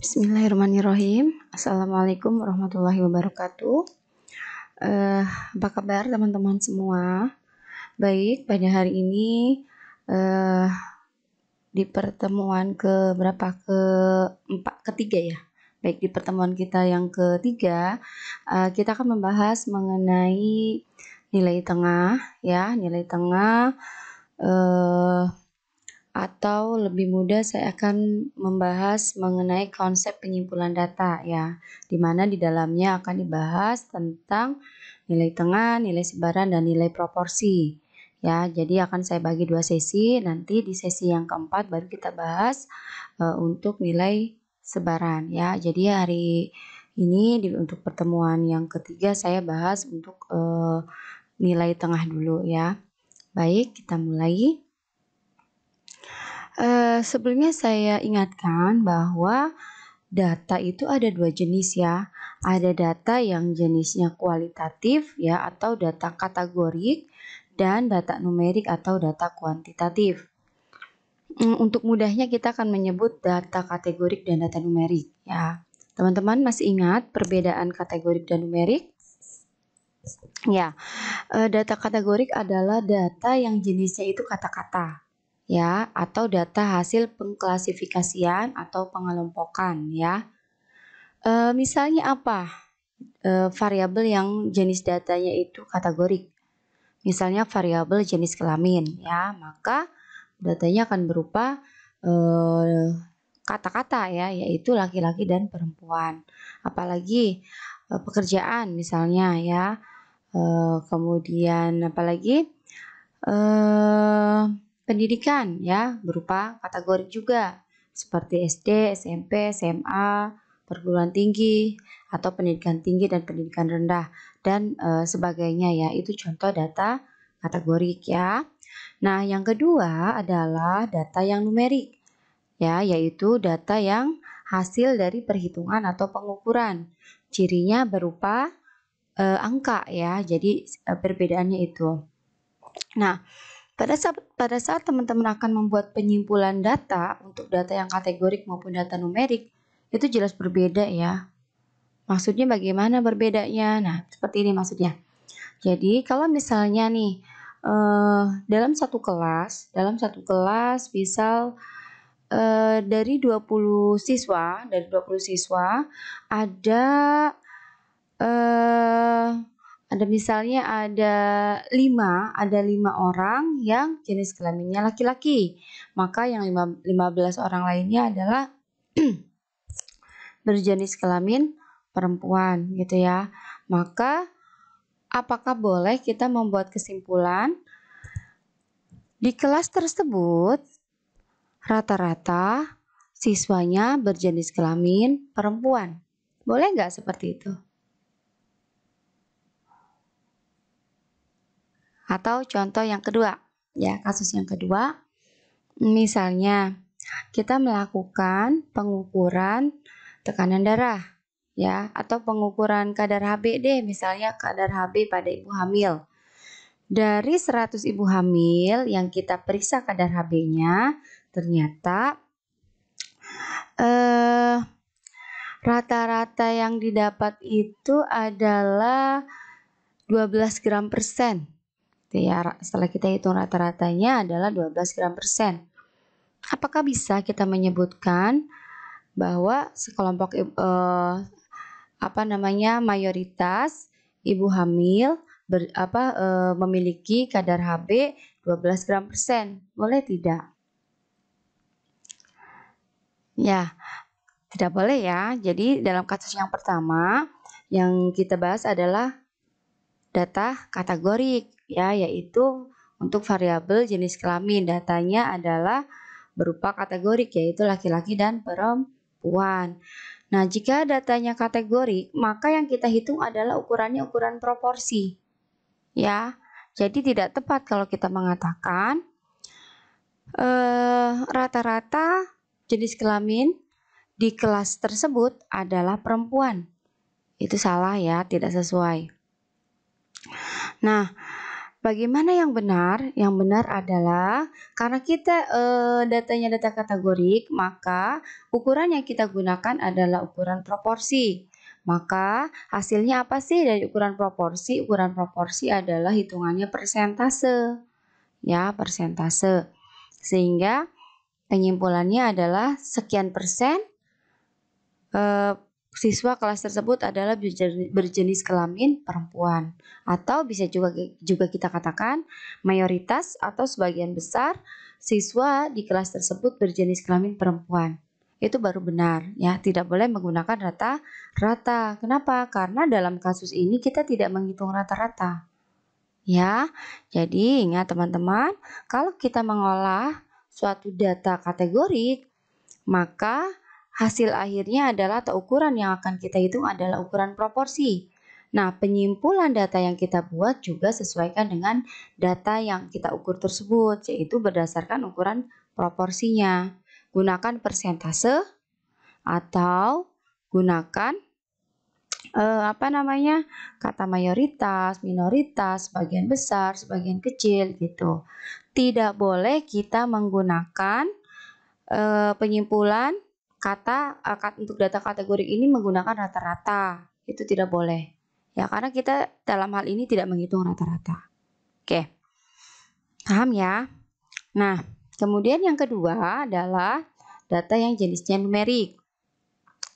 Bismillahirrahmanirrahim. Assalamualaikum warahmatullahi wabarakatuh. Apa kabar teman-teman semua? Baik, pada hari ini di pertemuan ketiga ya. Baik, di pertemuan kita yang ketiga, kita akan membahas mengenai nilai tengah ya, nilai tengah atau lebih mudah saya akan membahas mengenai konsep penyimpulan data ya, di mana di dalamnya akan dibahas tentang nilai tengah, nilai sebaran, dan nilai proporsi ya. Jadi akan saya bagi dua sesi, nanti di sesi yang keempat baru kita bahas untuk nilai sebaran ya. Jadi hari ini untuk pertemuan yang ketiga saya bahas untuk nilai tengah dulu ya. Baik, kita mulai. Sebelumnya saya ingatkan bahwa data itu ada dua jenis ya. Ada data yang jenisnya kualitatif ya atau data kategorik, dan data numerik atau data kuantitatif. Untuk mudahnya kita akan menyebut data kategorik dan data numerik ya. Teman-teman masih ingat perbedaan kategorik dan numerik? Ya, data kategorik adalah data yang jenisnya itu kata-kata ya, atau data hasil pengklasifikasian atau pengelompokan ya. Misalnya apa? Variabel yang jenis datanya itu kategorik. Misalnya variabel jenis kelamin ya, maka datanya akan berupa kata-kata ya, yaitu laki-laki dan perempuan. Apalagi pekerjaan misalnya ya. Kemudian apalagi pendidikan ya, berupa kategorik juga seperti SD, SMP, SMA, perguruan tinggi atau pendidikan tinggi dan pendidikan rendah dan sebagainya ya. Itu contoh data kategorik ya. Nah, yang kedua adalah data yang numerik ya, yaitu data yang hasil dari perhitungan atau pengukuran. Cirinya berupa angka ya. Jadi perbedaannya itu. Nah, pada saat teman-teman akan membuat penyimpulan data untuk data yang kategorik maupun data numerik, itu jelas berbeda ya. Maksudnya bagaimana berbedanya? Nah, seperti ini maksudnya. Jadi kalau misalnya nih dalam satu kelas misal dari 20 siswa ada misalnya ada 5 orang yang jenis kelaminnya laki-laki. Maka yang 15 orang lainnya adalah berjenis kelamin perempuan gitu ya. Maka apakah boleh kita membuat kesimpulan di kelas tersebut rata-rata siswanya berjenis kelamin perempuan? Boleh nggak seperti itu? Atau contoh yang kedua, ya, kasus yang kedua, misalnya kita melakukan pengukuran tekanan darah, ya, atau pengukuran kadar Hb deh, misalnya kadar Hb pada ibu hamil. Dari 100 ibu hamil yang kita periksa kadar Hb-nya, ternyata rata-rata yang didapat itu adalah 12 gram persen. Ya, setelah kita hitung rata-ratanya adalah 12 gram persen. Apakah bisa kita menyebutkan bahwa sekelompok mayoritas ibu hamil memiliki kadar Hb 12 gram persen? Boleh tidak? Ya, tidak boleh ya. Jadi dalam kasus yang pertama yang kita bahas adalah data kategorik ya, yaitu untuk variabel jenis kelamin. Datanya adalah berupa kategorik, yaitu laki-laki dan perempuan. Nah, jika datanya kategorik, maka yang kita hitung adalah ukurannya ukuran proporsi. Ya, jadi tidak tepat kalau kita mengatakan rata-rata jenis kelamin di kelas tersebut adalah perempuan. Itu salah ya, tidak sesuai. Nah, Bagaimana yang benar? Yang benar adalah karena kita datanya data kategorik, maka ukuran yang kita gunakan adalah ukuran proporsi. Maka hasilnya apa sih dari ukuran proporsi? Ukuran proporsi adalah hitungannya persentase. Ya, persentase. Sehingga penyimpulannya adalah sekian persen siswa kelas tersebut adalah berjenis kelamin perempuan, atau bisa juga kita katakan mayoritas atau sebagian besar siswa di kelas tersebut berjenis kelamin perempuan. Itu baru benar ya, tidak boleh menggunakan rata-rata. Kenapa? Karena dalam kasus ini kita tidak menghitung rata-rata. Ya, jadi ingat teman-teman, kalau kita mengolah suatu data kategorik, maka hasil akhirnya adalah atau ukuran yang akan kita hitung adalah ukuran proporsi. Nah, penyimpulan data yang kita buat juga sesuaikan dengan data yang kita ukur tersebut, yaitu berdasarkan ukuran proporsinya. Gunakan persentase atau gunakan kata mayoritas, minoritas, sebagian besar, sebagian kecil gitu. Tidak boleh kita menggunakan penyimpulan kata untuk data kategori ini menggunakan rata-rata. Itu tidak boleh. Ya, karena kita dalam hal ini tidak menghitung rata-rata. Oke. Paham ya? Nah, kemudian yang kedua adalah data yang jenisnya numerik.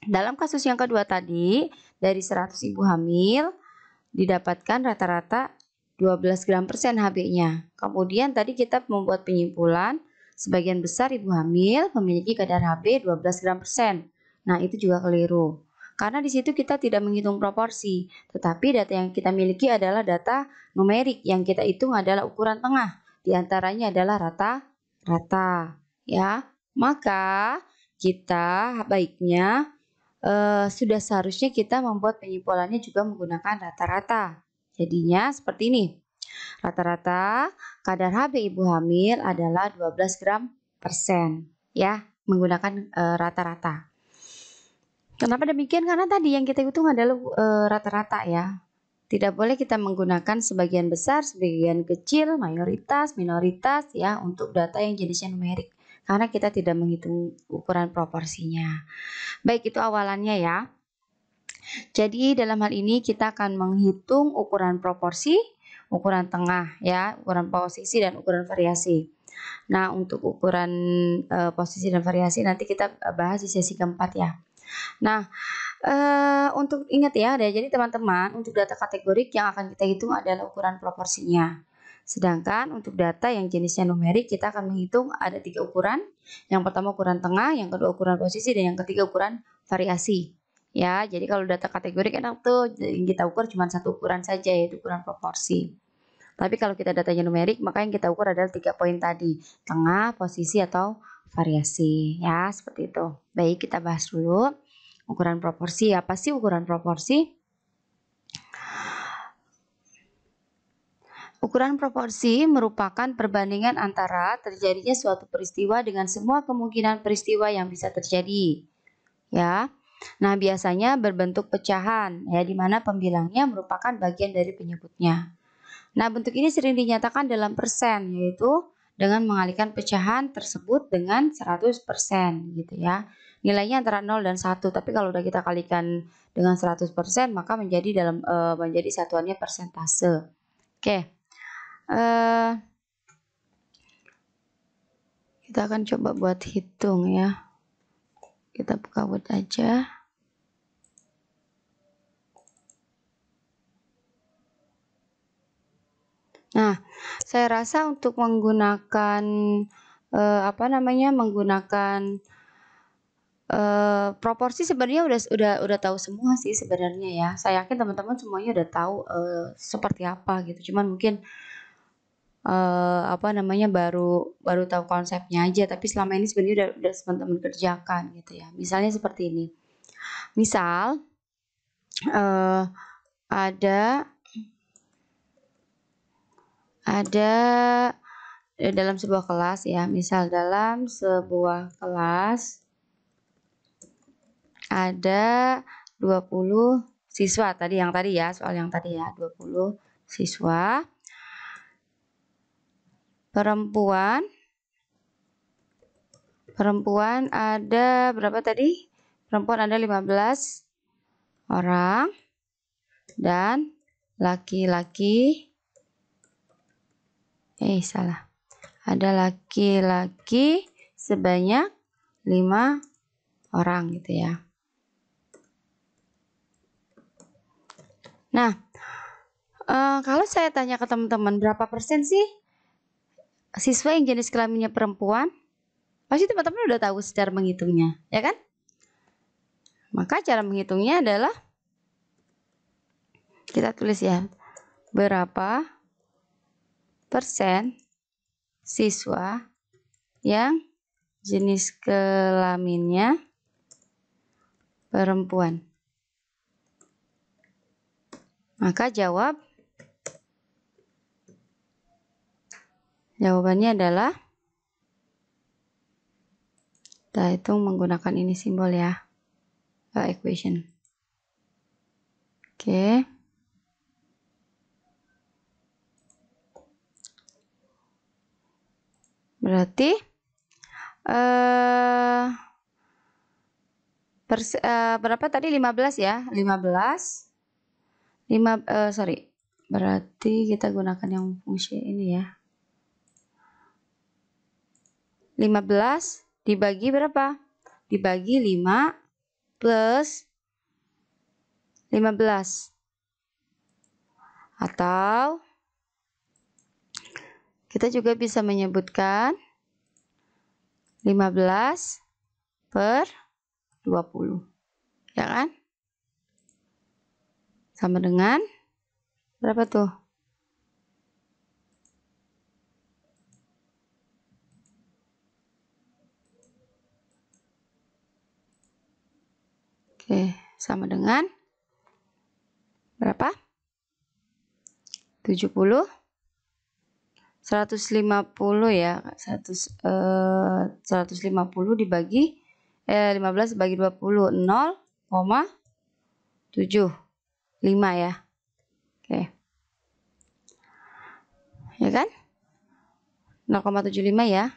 Dalam kasus yang kedua tadi, dari 100 ibu hamil didapatkan rata-rata 12 gram persen HB-nya. Kemudian tadi kita membuat penyimpulan sebagian besar ibu hamil memiliki kadar HB 12 gram persen. Nah, itu juga keliru. Karena di situ kita tidak menghitung proporsi, tetapi data yang kita miliki adalah data numerik. Yang kita hitung adalah ukuran tengah. Di antaranya adalah rata-rata, ya. Maka kita baiknya sudah seharusnya kita membuat penyimpulannya juga menggunakan rata-rata. Jadinya seperti ini. Rata-rata kadar HB ibu hamil adalah 12 gram persen, ya, menggunakan rata-rata. Kenapa demikian? Karena tadi yang kita hitung adalah rata-rata ya. Tidak boleh kita menggunakan sebagian besar, sebagian kecil, mayoritas, minoritas ya untuk data yang jenisnya numerik. Karena kita tidak menghitung ukuran proporsinya. Baik, itu awalannya ya. Jadi dalam hal ini kita akan menghitung ukuran proporsi, ukuran tengah ya, ukuran posisi dan ukuran variasi. Nah, untuk ukuran posisi dan variasi nanti kita bahas di sesi keempat ya. Nah, untuk ingat ya, jadi teman-teman untuk data kategorik yang akan kita hitung adalah ukuran proporsinya. Sedangkan untuk data yang jenisnya numerik kita akan menghitung ada 3 ukuran. Yang pertama ukuran tengah, yang kedua ukuran posisi, dan yang ketiga ukuran variasi. Ya, jadi kalau data kategorik enak tuh yang kita ukur cuma satu ukuran saja yaitu ukuran proporsi. Tapi kalau kita datanya numerik, maka yang kita ukur adalah 3 poin tadi, tengah, posisi, atau variasi. Ya, seperti itu. Baik, kita bahas dulu ukuran proporsi. Apa sih ukuran proporsi? Ukuran proporsi merupakan perbandingan antara terjadinya suatu peristiwa dengan semua kemungkinan peristiwa yang bisa terjadi. Ya. Nah, biasanya berbentuk pecahan, ya, di mana pembilangnya merupakan bagian dari penyebutnya. Nah, bentuk ini sering dinyatakan dalam persen, yaitu dengan mengalihkan pecahan tersebut dengan 100% gitu ya. Nilainya antara 0 dan 1, tapi kalau udah kita kalikan dengan 100% maka menjadi satuannya persentase. Oke. Kita akan coba buat hitung ya. Kita buka Word aja. Nah, saya rasa untuk menggunakan proporsi sebenarnya udah tahu semua sih sebenarnya ya. Saya yakin teman-teman semuanya udah tahu seperti apa gitu. Cuman mungkin baru tahu konsepnya aja. Tapi selama ini sebenarnya udah teman-teman kerjakan gitu ya. Misalnya seperti ini. Misal ada dalam sebuah kelas ya. Misal dalam sebuah kelas ada 20 siswa soal yang tadi ya, 20 siswa. perempuan ada berapa tadi? Perempuan ada 15 orang dan laki-laki salah. Ada laki-laki sebanyak 5 orang gitu ya. Nah, kalau saya tanya ke teman-teman berapa persen sih siswa yang jenis kelaminnya perempuan? Pasti teman-teman udah tahu secara menghitungnya, ya kan? Maka cara menghitungnya adalah kita tulis ya, berapa persen siswa yang jenis kelaminnya perempuan. Maka jawabannya adalah, kita hitung menggunakan ini simbol ya, equation. Oke. Berarti berapa tadi? 15 ya? 15. Berarti kita gunakan yang fungsi ini ya. 15 dibagi berapa? Dibagi 5 plus 15. Atau kita juga bisa menyebutkan 15 per 20. Ya kan? Sama dengan berapa tuh? Oke, sama dengan berapa? 70, 150 ya. 150 dibagi 15 bagi 20, 0,75 ya. Oke. Ya kan? 0,75 ya.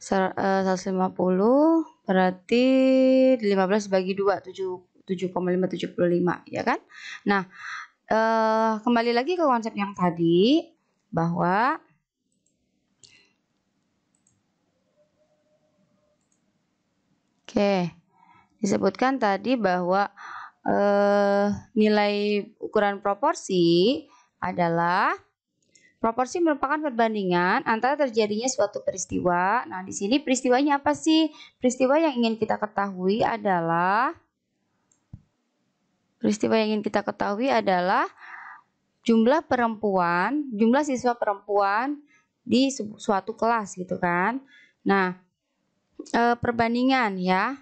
150 berarti 15 bagi 2, 7,575 ya kan? Nah, kembali lagi ke konsep yang tadi bahwa disebutkan tadi bahwa nilai ukuran proporsi adalah proporsi merupakan perbandingan antara terjadinya suatu peristiwa. Nah, di sini peristiwanya apa sih? Peristiwa yang ingin kita ketahui adalah jumlah siswa perempuan di suatu kelas gitu kan. Nah, perbandingan ya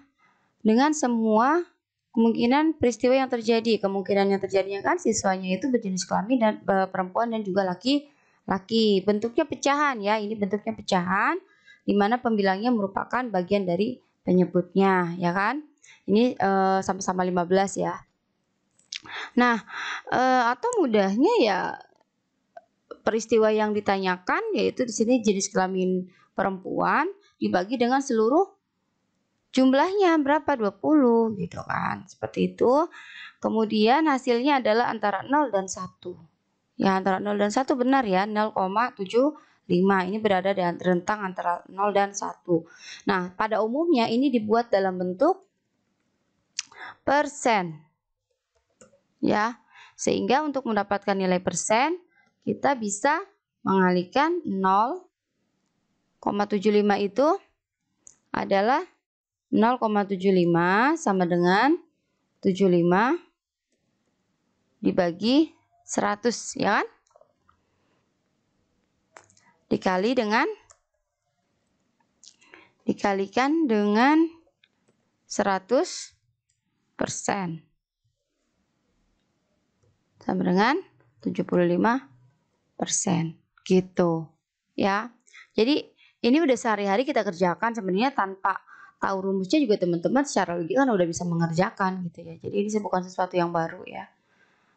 dengan semua kemungkinan peristiwa yang terjadi. Kemungkinan yang terjadinya kan siswanya itu berjenis kelamin dan perempuan dan juga laki-laki. Bentuknya pecahan ya. Ini bentuknya pecahan di mana pembilangnya merupakan bagian dari penyebutnya ya kan. Ini sama-sama 15 ya. Nah, atau mudahnya ya peristiwa yang ditanyakan yaitu di sini jenis kelamin perempuan dibagi dengan seluruh jumlahnya berapa? 20 gitu kan. Seperti itu. Kemudian hasilnya adalah antara 0 dan 1. Ya, antara 0 dan 1 benar ya, 0,75. Ini berada di rentang antara 0 dan 1. Nah, pada umumnya ini dibuat dalam bentuk persen. Ya, sehingga untuk mendapatkan nilai persen, kita bisa mengalihkan 0,75 itu adalah 0,75 sama dengan 75 dibagi 100 ya kan? Dikalikan dengan 100% sama dengan 75% gitu ya. Jadi ini udah sehari-hari kita kerjakan sebenarnya tanpa tahu rumusnya juga teman-teman secara logika kan udah bisa mengerjakan gitu ya. Jadi ini bukan sesuatu yang baru ya.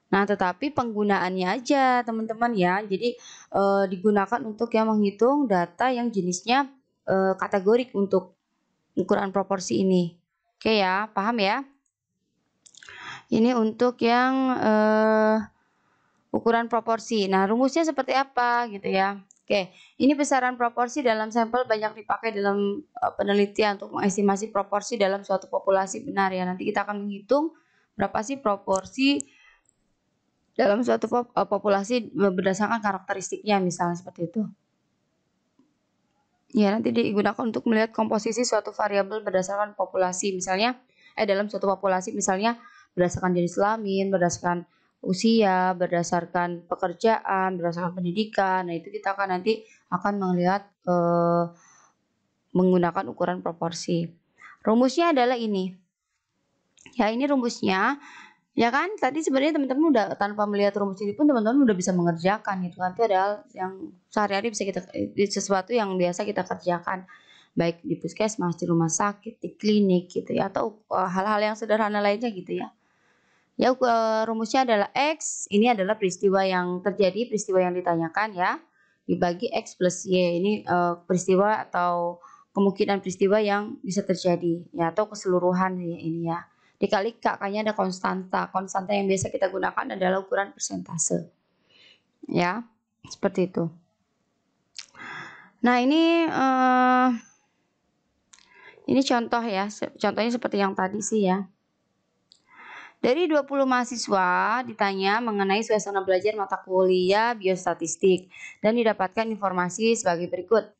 Nah, tetapi penggunaannya aja teman-teman ya. Jadi digunakan untuk yang menghitung data yang jenisnya kategorik untuk ukuran proporsi ini. Oke ya, paham ya? Ini untuk yang ukuran proporsi. Nah, rumusnya seperti apa gitu ya. Oke, ini besaran proporsi dalam sampel banyak dipakai dalam penelitian untuk mengestimasi proporsi dalam suatu populasi benar ya. Nanti kita akan menghitung berapa sih proporsi dalam suatu populasi berdasarkan karakteristiknya, misalnya seperti itu. Ya, nanti digunakan untuk melihat komposisi suatu variabel berdasarkan populasi, misalnya dalam suatu populasi misalnya berdasarkan jenis kelamin, berdasarkan usia, berdasarkan pekerjaan, berdasarkan pendidikan. Nah, itu kita akan nanti melihat menggunakan ukuran proporsi. Rumusnya adalah ini. Ya, ini rumusnya. Ya kan, tadi sebenarnya teman-teman udah tanpa melihat rumus ini pun teman-teman udah bisa mengerjakan gitu kan. Itu adalah yang sehari-hari bisa kita, sesuatu yang biasa kita kerjakan, baik di puskesmas, di rumah sakit, di klinik gitu ya, atau hal-hal yang sederhana lainnya gitu ya. Ya, rumusnya adalah X, ini adalah peristiwa yang terjadi, peristiwa yang ditanyakan ya, dibagi X plus Y. Ini peristiwa atau kemungkinan peristiwa yang bisa terjadi ya, atau keseluruhan ya, ini ya. Dikali kakaknya ada konstanta. Konstanta yang biasa kita gunakan adalah ukuran persentase. Ya, seperti itu. Nah, ini contoh ya. Contohnya seperti yang tadi sih ya. Dari 20 mahasiswa ditanya mengenai suasana belajar mata kuliah biostatistik dan didapatkan informasi sebagai berikut.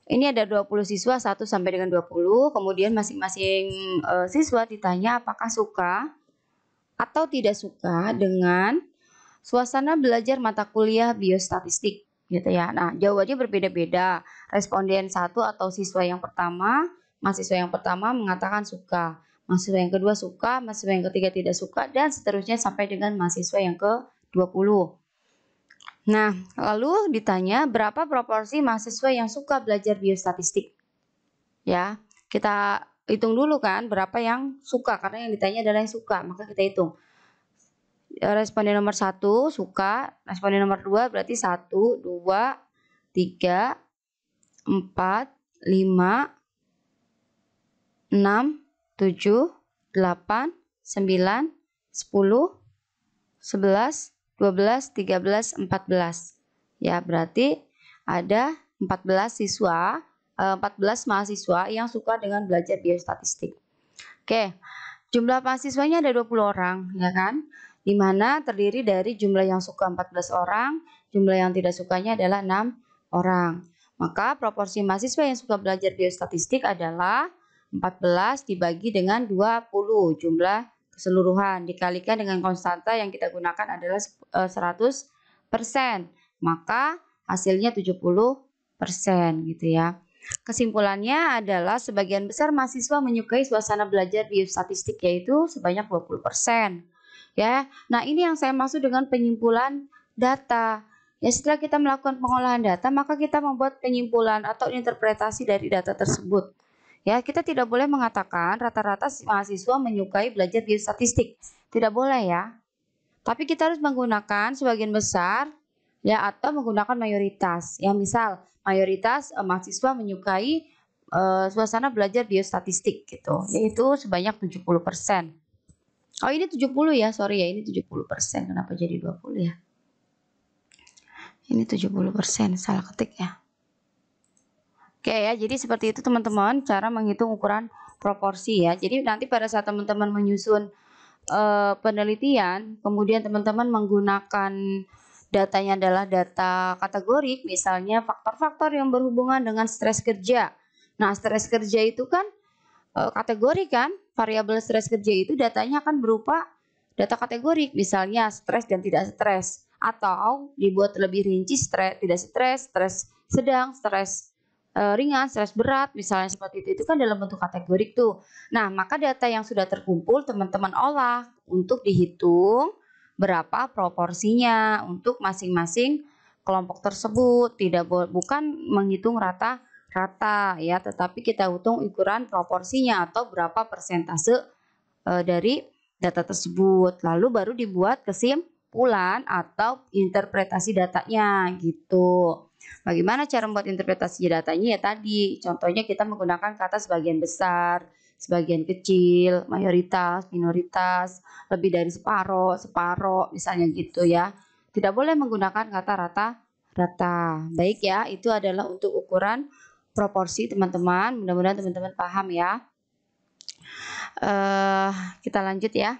Ini ada 20 siswa 1 sampai dengan 20, kemudian masing-masing siswa ditanya apakah suka atau tidak suka dengan suasana belajar mata kuliah biostatistik gitu ya. Nah, jawabannya berbeda-beda. Responden 1 atau mahasiswa yang pertama mengatakan suka, mahasiswa yang kedua suka, mahasiswa yang ketiga tidak suka, dan seterusnya sampai dengan mahasiswa yang ke-20. Nah, lalu ditanya berapa proporsi mahasiswa yang suka belajar biostatistik. Ya, kita hitung dulu kan berapa yang suka, karena yang ditanya adalah yang suka, maka kita hitung. Responden nomor 1 suka, responden nomor 2 berarti 1, 2, 3, 4, 5, 6, 7, 8, 9, 10, 11, 12, 13, 14. Ya, berarti ada 14 mahasiswa yang suka dengan belajar biostatistik. Oke, jumlah mahasiswanya ada 20 orang, ya kan? Di mana terdiri dari jumlah yang suka 14 orang, jumlah yang tidak sukanya adalah 6 orang. Maka proporsi mahasiswa yang suka belajar biostatistik adalah 14 dibagi dengan 20 jumlah keseluruhan dikalikan dengan konstanta yang kita gunakan adalah 100%. Maka hasilnya 70% gitu ya. Kesimpulannya adalah sebagian besar mahasiswa menyukai suasana belajar biostatistik, yaitu sebanyak 20%. Ya. Nah, ini yang saya maksud dengan penyimpulan data. Ya, setelah kita melakukan pengolahan data, maka kita membuat penyimpulan atau interpretasi dari data tersebut. Ya, kita tidak boleh mengatakan rata-rata mahasiswa menyukai belajar biostatistik. Tidak boleh ya. Tapi kita harus menggunakan sebagian besar ya, atau menggunakan mayoritas. Ya, misal mayoritas mahasiswa menyukai suasana belajar biostatistik gitu, yaitu sebanyak 70%. Oh, ini 70 ya, sorry ya, ini 70%. Kenapa jadi 20 ya? Ini 70%, salah ketik ya. Oke ya, jadi seperti itu teman-teman cara menghitung ukuran proporsi ya. Jadi nanti pada saat teman-teman menyusun penelitian, kemudian teman-teman menggunakan datanya adalah data kategorik, misalnya faktor-faktor yang berhubungan dengan stres kerja. Nah, stres kerja itu kan kategori kan, variabel stres kerja itu datanya akan berupa data kategorik, misalnya stres dan tidak stres, atau dibuat lebih rinci stres, tidak stres, stres sedang, stres ringan, stres berat, misalnya seperti itu kan dalam bentuk kategorik tuh. Nah, maka data yang sudah terkumpul teman-teman olah untuk dihitung berapa proporsinya untuk masing-masing kelompok tersebut. Bukan menghitung rata-rata ya, tetapi kita hitung ukuran proporsinya atau berapa persentase dari data tersebut. Lalu baru dibuat kesimpulan atau interpretasi datanya gitu. Bagaimana cara membuat interpretasi datanya? Ya tadi, contohnya kita menggunakan kata sebagian besar, sebagian kecil, mayoritas, minoritas, lebih dari separuh, separuh, misalnya gitu ya. Tidak boleh menggunakan kata rata. Baik ya, itu adalah untuk ukuran proporsi teman-teman. Mudah-mudahan teman-teman paham ya. Kita lanjut ya.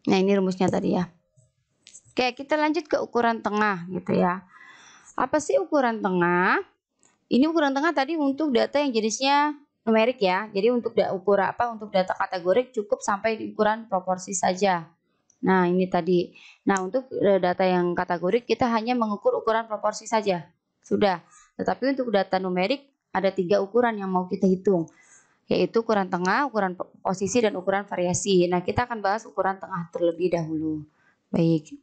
Nah, ini rumusnya tadi ya. Oke, kita lanjut ke ukuran tengah gitu ya. Apa sih ukuran tengah? Ini ukuran tengah tadi untuk data yang jenisnya numerik ya. Jadi untuk untuk data kategorik cukup sampai di ukuran proporsi saja. Nah, ini tadi. Nah, untuk data yang kategorik kita hanya mengukur ukuran proporsi saja. Sudah. Tetapi untuk data numerik ada 3 ukuran yang mau kita hitung. Yaitu ukuran tengah, ukuran posisi, dan ukuran variasi. Nah, kita akan bahas ukuran tengah terlebih dahulu. Baik.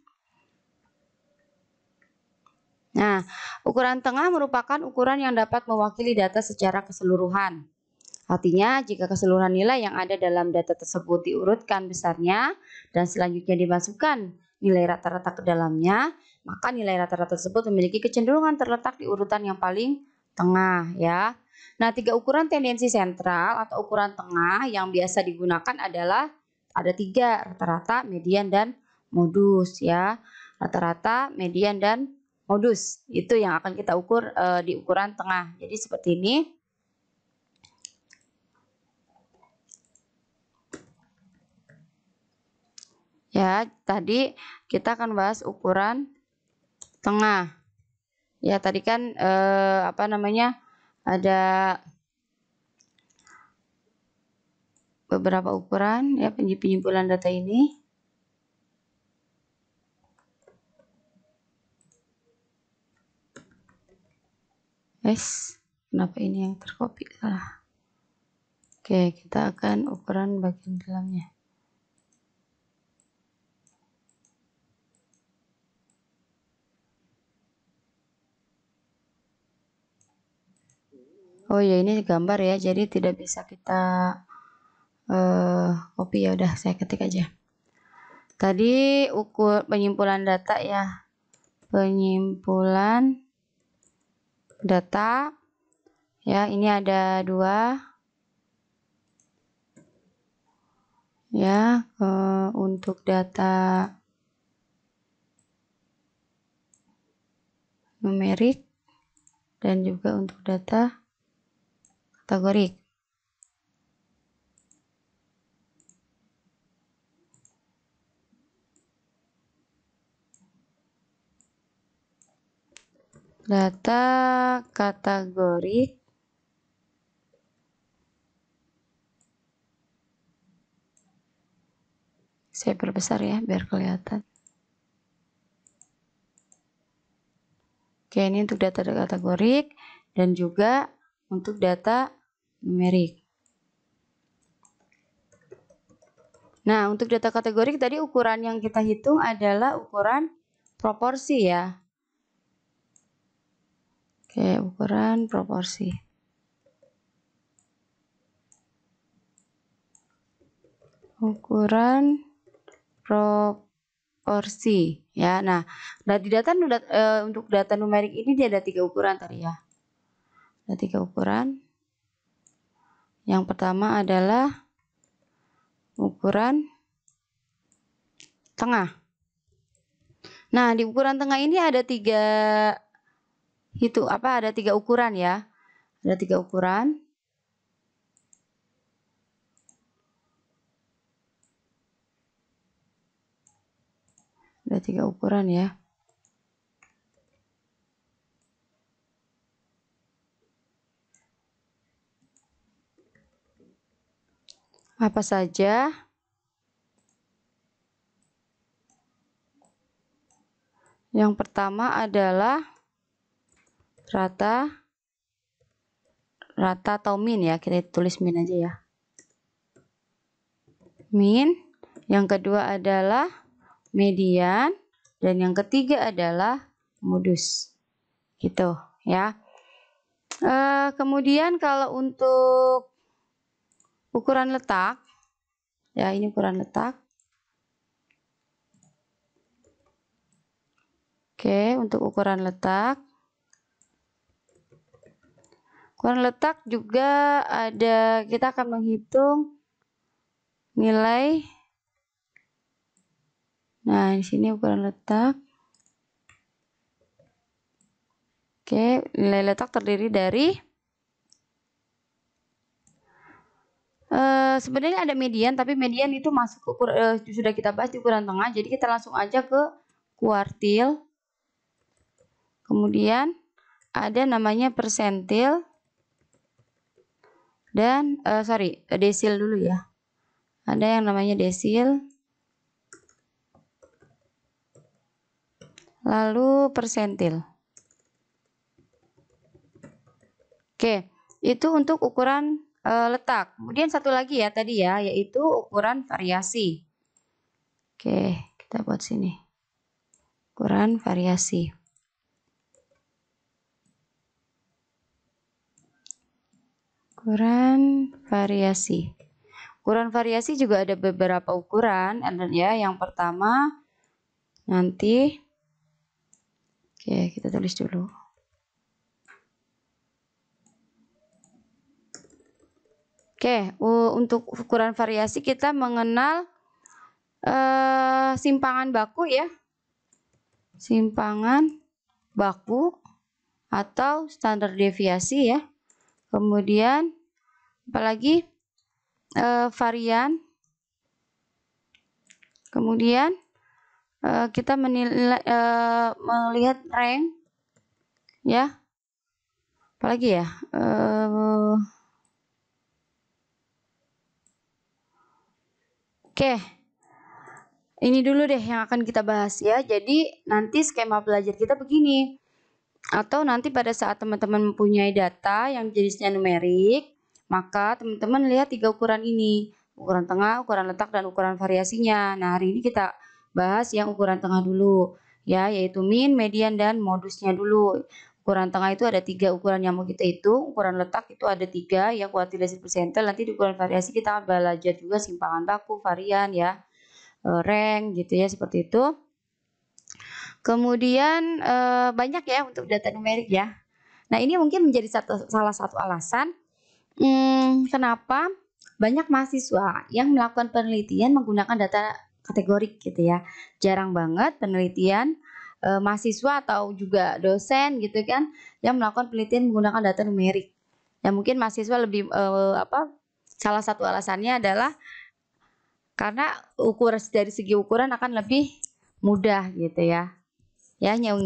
Nah, ukuran tengah merupakan ukuran yang dapat mewakili data secara keseluruhan. Artinya, jika keseluruhan nilai yang ada dalam data tersebut diurutkan besarnya dan selanjutnya dimasukkan nilai rata-rata ke dalamnya, maka nilai rata-rata tersebut memiliki kecenderungan terletak di urutan yang paling tengah ya. Nah, 3 ukuran tendensi sentral atau ukuran tengah yang biasa digunakan adalah ada 3, rata-rata, median, dan modus ya. Rata-rata, median, dan modus. Itu yang akan kita ukur di ukuran tengah. Jadi seperti ini. Ya, tadi kita akan bahas ukuran tengah. Ya, tadi kan ada beberapa ukuran ya penyimpulan data ini. Kenapa ini yang tercopy salah? Oke, kita akan ukuran bagian dalamnya. Oh ya, ini gambar ya, jadi tidak bisa kita copy. Ya udah, saya ketik aja. Tadi ukur penyimpulan data ya, penyimpulan data ya, ini ada 2 ya, untuk data numerik dan juga untuk data kategorik. Data kategorik saya perbesar ya biar kelihatan. Oke, ini untuk data kategorik dan juga untuk data numerik. Nah, untuk data kategorik tadi ukuran yang kita hitung adalah ukuran proporsi ya. Oke, ukuran proporsi. Ukuran proporsi ya. Nah, di data untuk data numerik ini dia ada 3 ukuran tadi ya. Ada 3 ukuran. Yang pertama adalah ukuran tengah. Nah, di ukuran tengah ini ada 3 ada 3 ukuran ya. Ada 3 ukuran. Ada 3 ukuran ya. Apa saja? Yang pertama adalah rata atau min ya, kita tulis min aja ya. Min. Yang kedua adalah median dan yang ketiga adalah modus. Gitu ya. Kemudian kalau untuk ukuran letak Ya, ini ukuran letak. Oke, untuk ukuran letak. Ukuran letak juga ada, kita akan menghitung nilai. Nah, di sini ukuran letak. Oke, nilai letak terdiri dari sebenarnya ada median, tapi median itu masuk ke sudah kita bahas di ukuran tengah. Jadi kita langsung aja ke kuartil. Kemudian ada namanya persentil dan desil dulu ya. Ada yang namanya desil. Lalu persentil. Oke, itu untuk ukuran letak. Kemudian satu lagi ya tadi ya, yaitu ukuran variasi. Oke, kita buat sini. Ukuran variasi. Ukuran variasi. Ukuran variasi juga ada beberapa ukuran, ya. Yang pertama nanti, oke, kita tulis dulu. Oke, untuk ukuran variasi kita mengenal simpangan baku ya. Simpangan baku atau standar deviasi ya. Kemudian apalagi varian. Kemudian kita melihat rank ya. Apalagi ya? Oke. Ini dulu deh yang akan kita bahas ya. Jadi nanti skema belajar kita begini. Atau nanti pada saat teman-teman mempunyai data yang jenisnya numerik, maka teman-teman lihat 3 ukuran ini. Ukuran tengah, ukuran letak, dan ukuran variasinya. Nah, hari ini kita bahas yang ukuran tengah dulu. Ya, yaitu min, median, dan modusnya dulu. Ukuran tengah itu ada 3 ukuran yang mau kita hitung. Ukuran letak itu ada 3, ya kuartil, desil, persentil. Nanti di ukuran variasi kita akan belajar juga simpangan baku, varian ya. Rank gitu ya, seperti itu. Kemudian banyak ya untuk data numerik ya. Nah, ini mungkin menjadi salah satu alasan kenapa banyak mahasiswa yang melakukan penelitian menggunakan data kategorik gitu ya. Jarang banget penelitian mahasiswa atau juga dosen gitu kan yang melakukan penelitian menggunakan data numerik. Ya mungkin mahasiswa lebih salah satu alasannya adalah karena dari segi ukuran akan lebih mudah gitu ya. Ya, hanya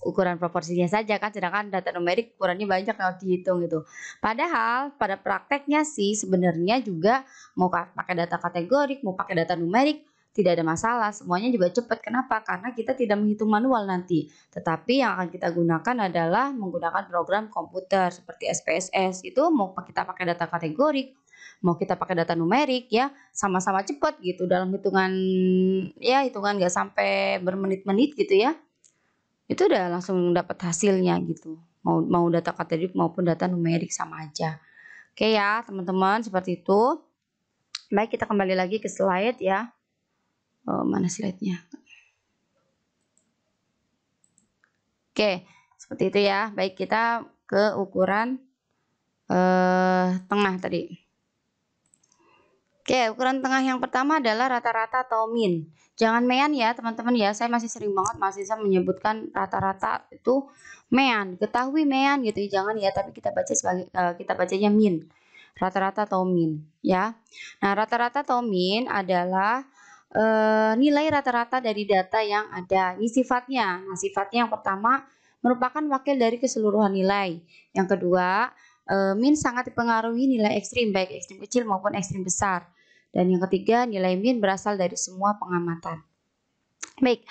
ukuran proporsinya saja kan, sedangkan data numerik ukurannya banyak kalau dihitung gitu. Padahal pada prakteknya sih sebenarnya juga mau pakai data kategorik, mau pakai data numerik tidak ada masalah, semuanya juga cepat. Kenapa? Karena kita tidak menghitung manual nanti. Tetapi yang akan kita gunakan adalah menggunakan program komputer seperti SPSS. Itu mau kita pakai data kategorik, mau kita pakai data numerik ya, sama-sama cepat gitu dalam hitungan nggak sampai bermenit-menit gitu ya. Itu udah langsung dapat hasilnya gitu. Mau data kategorik maupun data numerik sama aja. Oke ya, teman-teman, seperti itu. Baik, kita kembali lagi ke slide ya. Mana slide-nya? Oke, seperti itu ya. Baik, kita ke ukuran tengah tadi. Oke, ukuran tengah yang pertama adalah rata-rata atau min. Jangan mean ya teman-teman ya. Saya masih sering banget mahasiswa menyebutkan rata-rata itu mean. Ketahui mean gitu, jangan ya. Tapi kita baca sebagai kita bacanya min. Rata-rata atau min ya. Nah, rata-rata atau min adalah nilai rata-rata dari data yang ada. Ini sifatnya. Nah, sifatnya yang pertama merupakan wakil dari keseluruhan nilai. Yang kedua, min sangat dipengaruhi nilai ekstrim, baik ekstrim kecil maupun ekstrim besar. Dan yang ketiga, nilai min berasal dari semua pengamatan. Baik,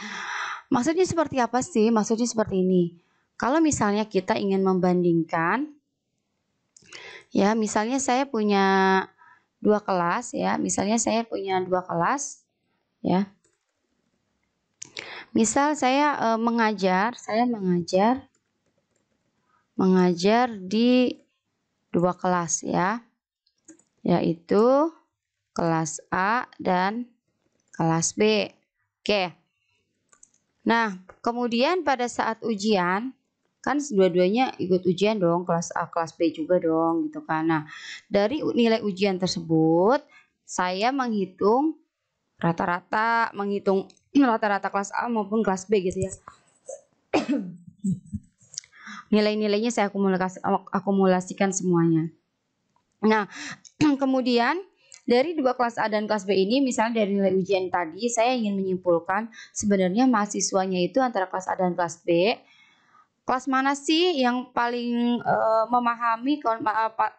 maksudnya seperti apa sih? Maksudnya seperti ini. Kalau misalnya kita ingin membandingkan, ya misalnya saya punya 2 kelas ya. Misalnya saya punya 2 kelas ya. Misal saya mengajar di 2 kelas ya, yaitu kelas A dan kelas B. Oke. Nah, kemudian pada saat ujian, kan dua-duanya ikut ujian dong, kelas A, kelas B juga dong, gitu kan. Nah, dari nilai ujian tersebut, saya menghitung rata-rata kelas A maupun kelas B gitu ya. Nilai-nilainya saya akumulasikan semuanya. Nah, kemudian dari dua kelas A dan kelas B ini, misalnya dari nilai ujian tadi, saya ingin menyimpulkan sebenarnya mahasiswanya itu antara kelas A dan kelas B, kelas mana sih yang paling memahami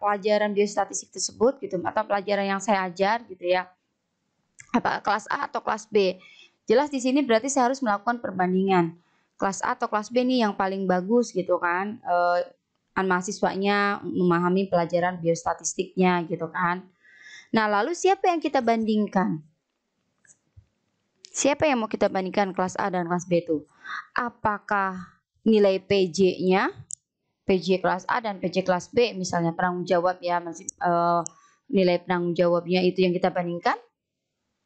pelajaran biostatistik tersebut gitu, atau pelajaran yang saya ajar gitu ya, apa kelas A atau kelas B. Jelas di sini berarti saya harus melakukan perbandingan. Kelas A atau kelas B nih yang paling bagus gitu kan, mahasiswanya memahami pelajaran biostatistiknya gitu kan. Nah, lalu siapa yang kita bandingkan? Siapa yang mau kita bandingkan kelas A dan kelas B itu? Apakah nilai PJ-nya, PJ kelas A dan PJ kelas B, misalnya penanggung jawab ya, nilai penanggung jawabnya itu yang kita bandingkan?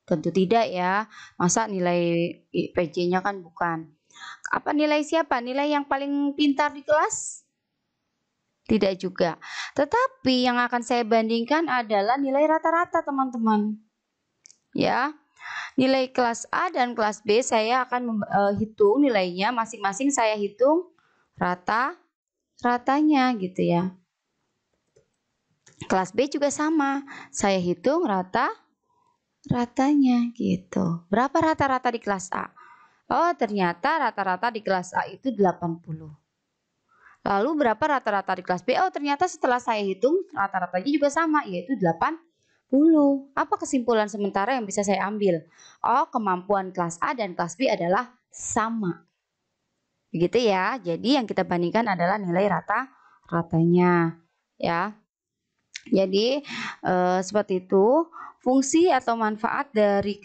Tentu tidak ya. Masa nilai PJ-nya kan bukan. Apa nilai siapa? Nilai yang paling pintar di kelas? Tidak juga. Tetapi yang akan saya bandingkan adalah nilai rata-rata, teman-teman. Ya. Nilai kelas A dan kelas B saya akan hitung nilainya masing-masing, saya hitung ratanya gitu ya. Kelas B juga sama. Saya hitung ratanya gitu. Berapa rata-rata di kelas A? Oh, ternyata rata-rata di kelas A itu 80. Lalu berapa rata-rata di kelas B? Oh, ternyata setelah saya hitung rata-ratanya juga sama, yaitu 80. Apa kesimpulan sementara yang bisa saya ambil? Oh, kemampuan kelas A dan kelas B adalah sama. Begitu ya. Jadi yang kita bandingkan adalah nilai ratanya ya. Jadi seperti itu. Fungsi atau manfaat dari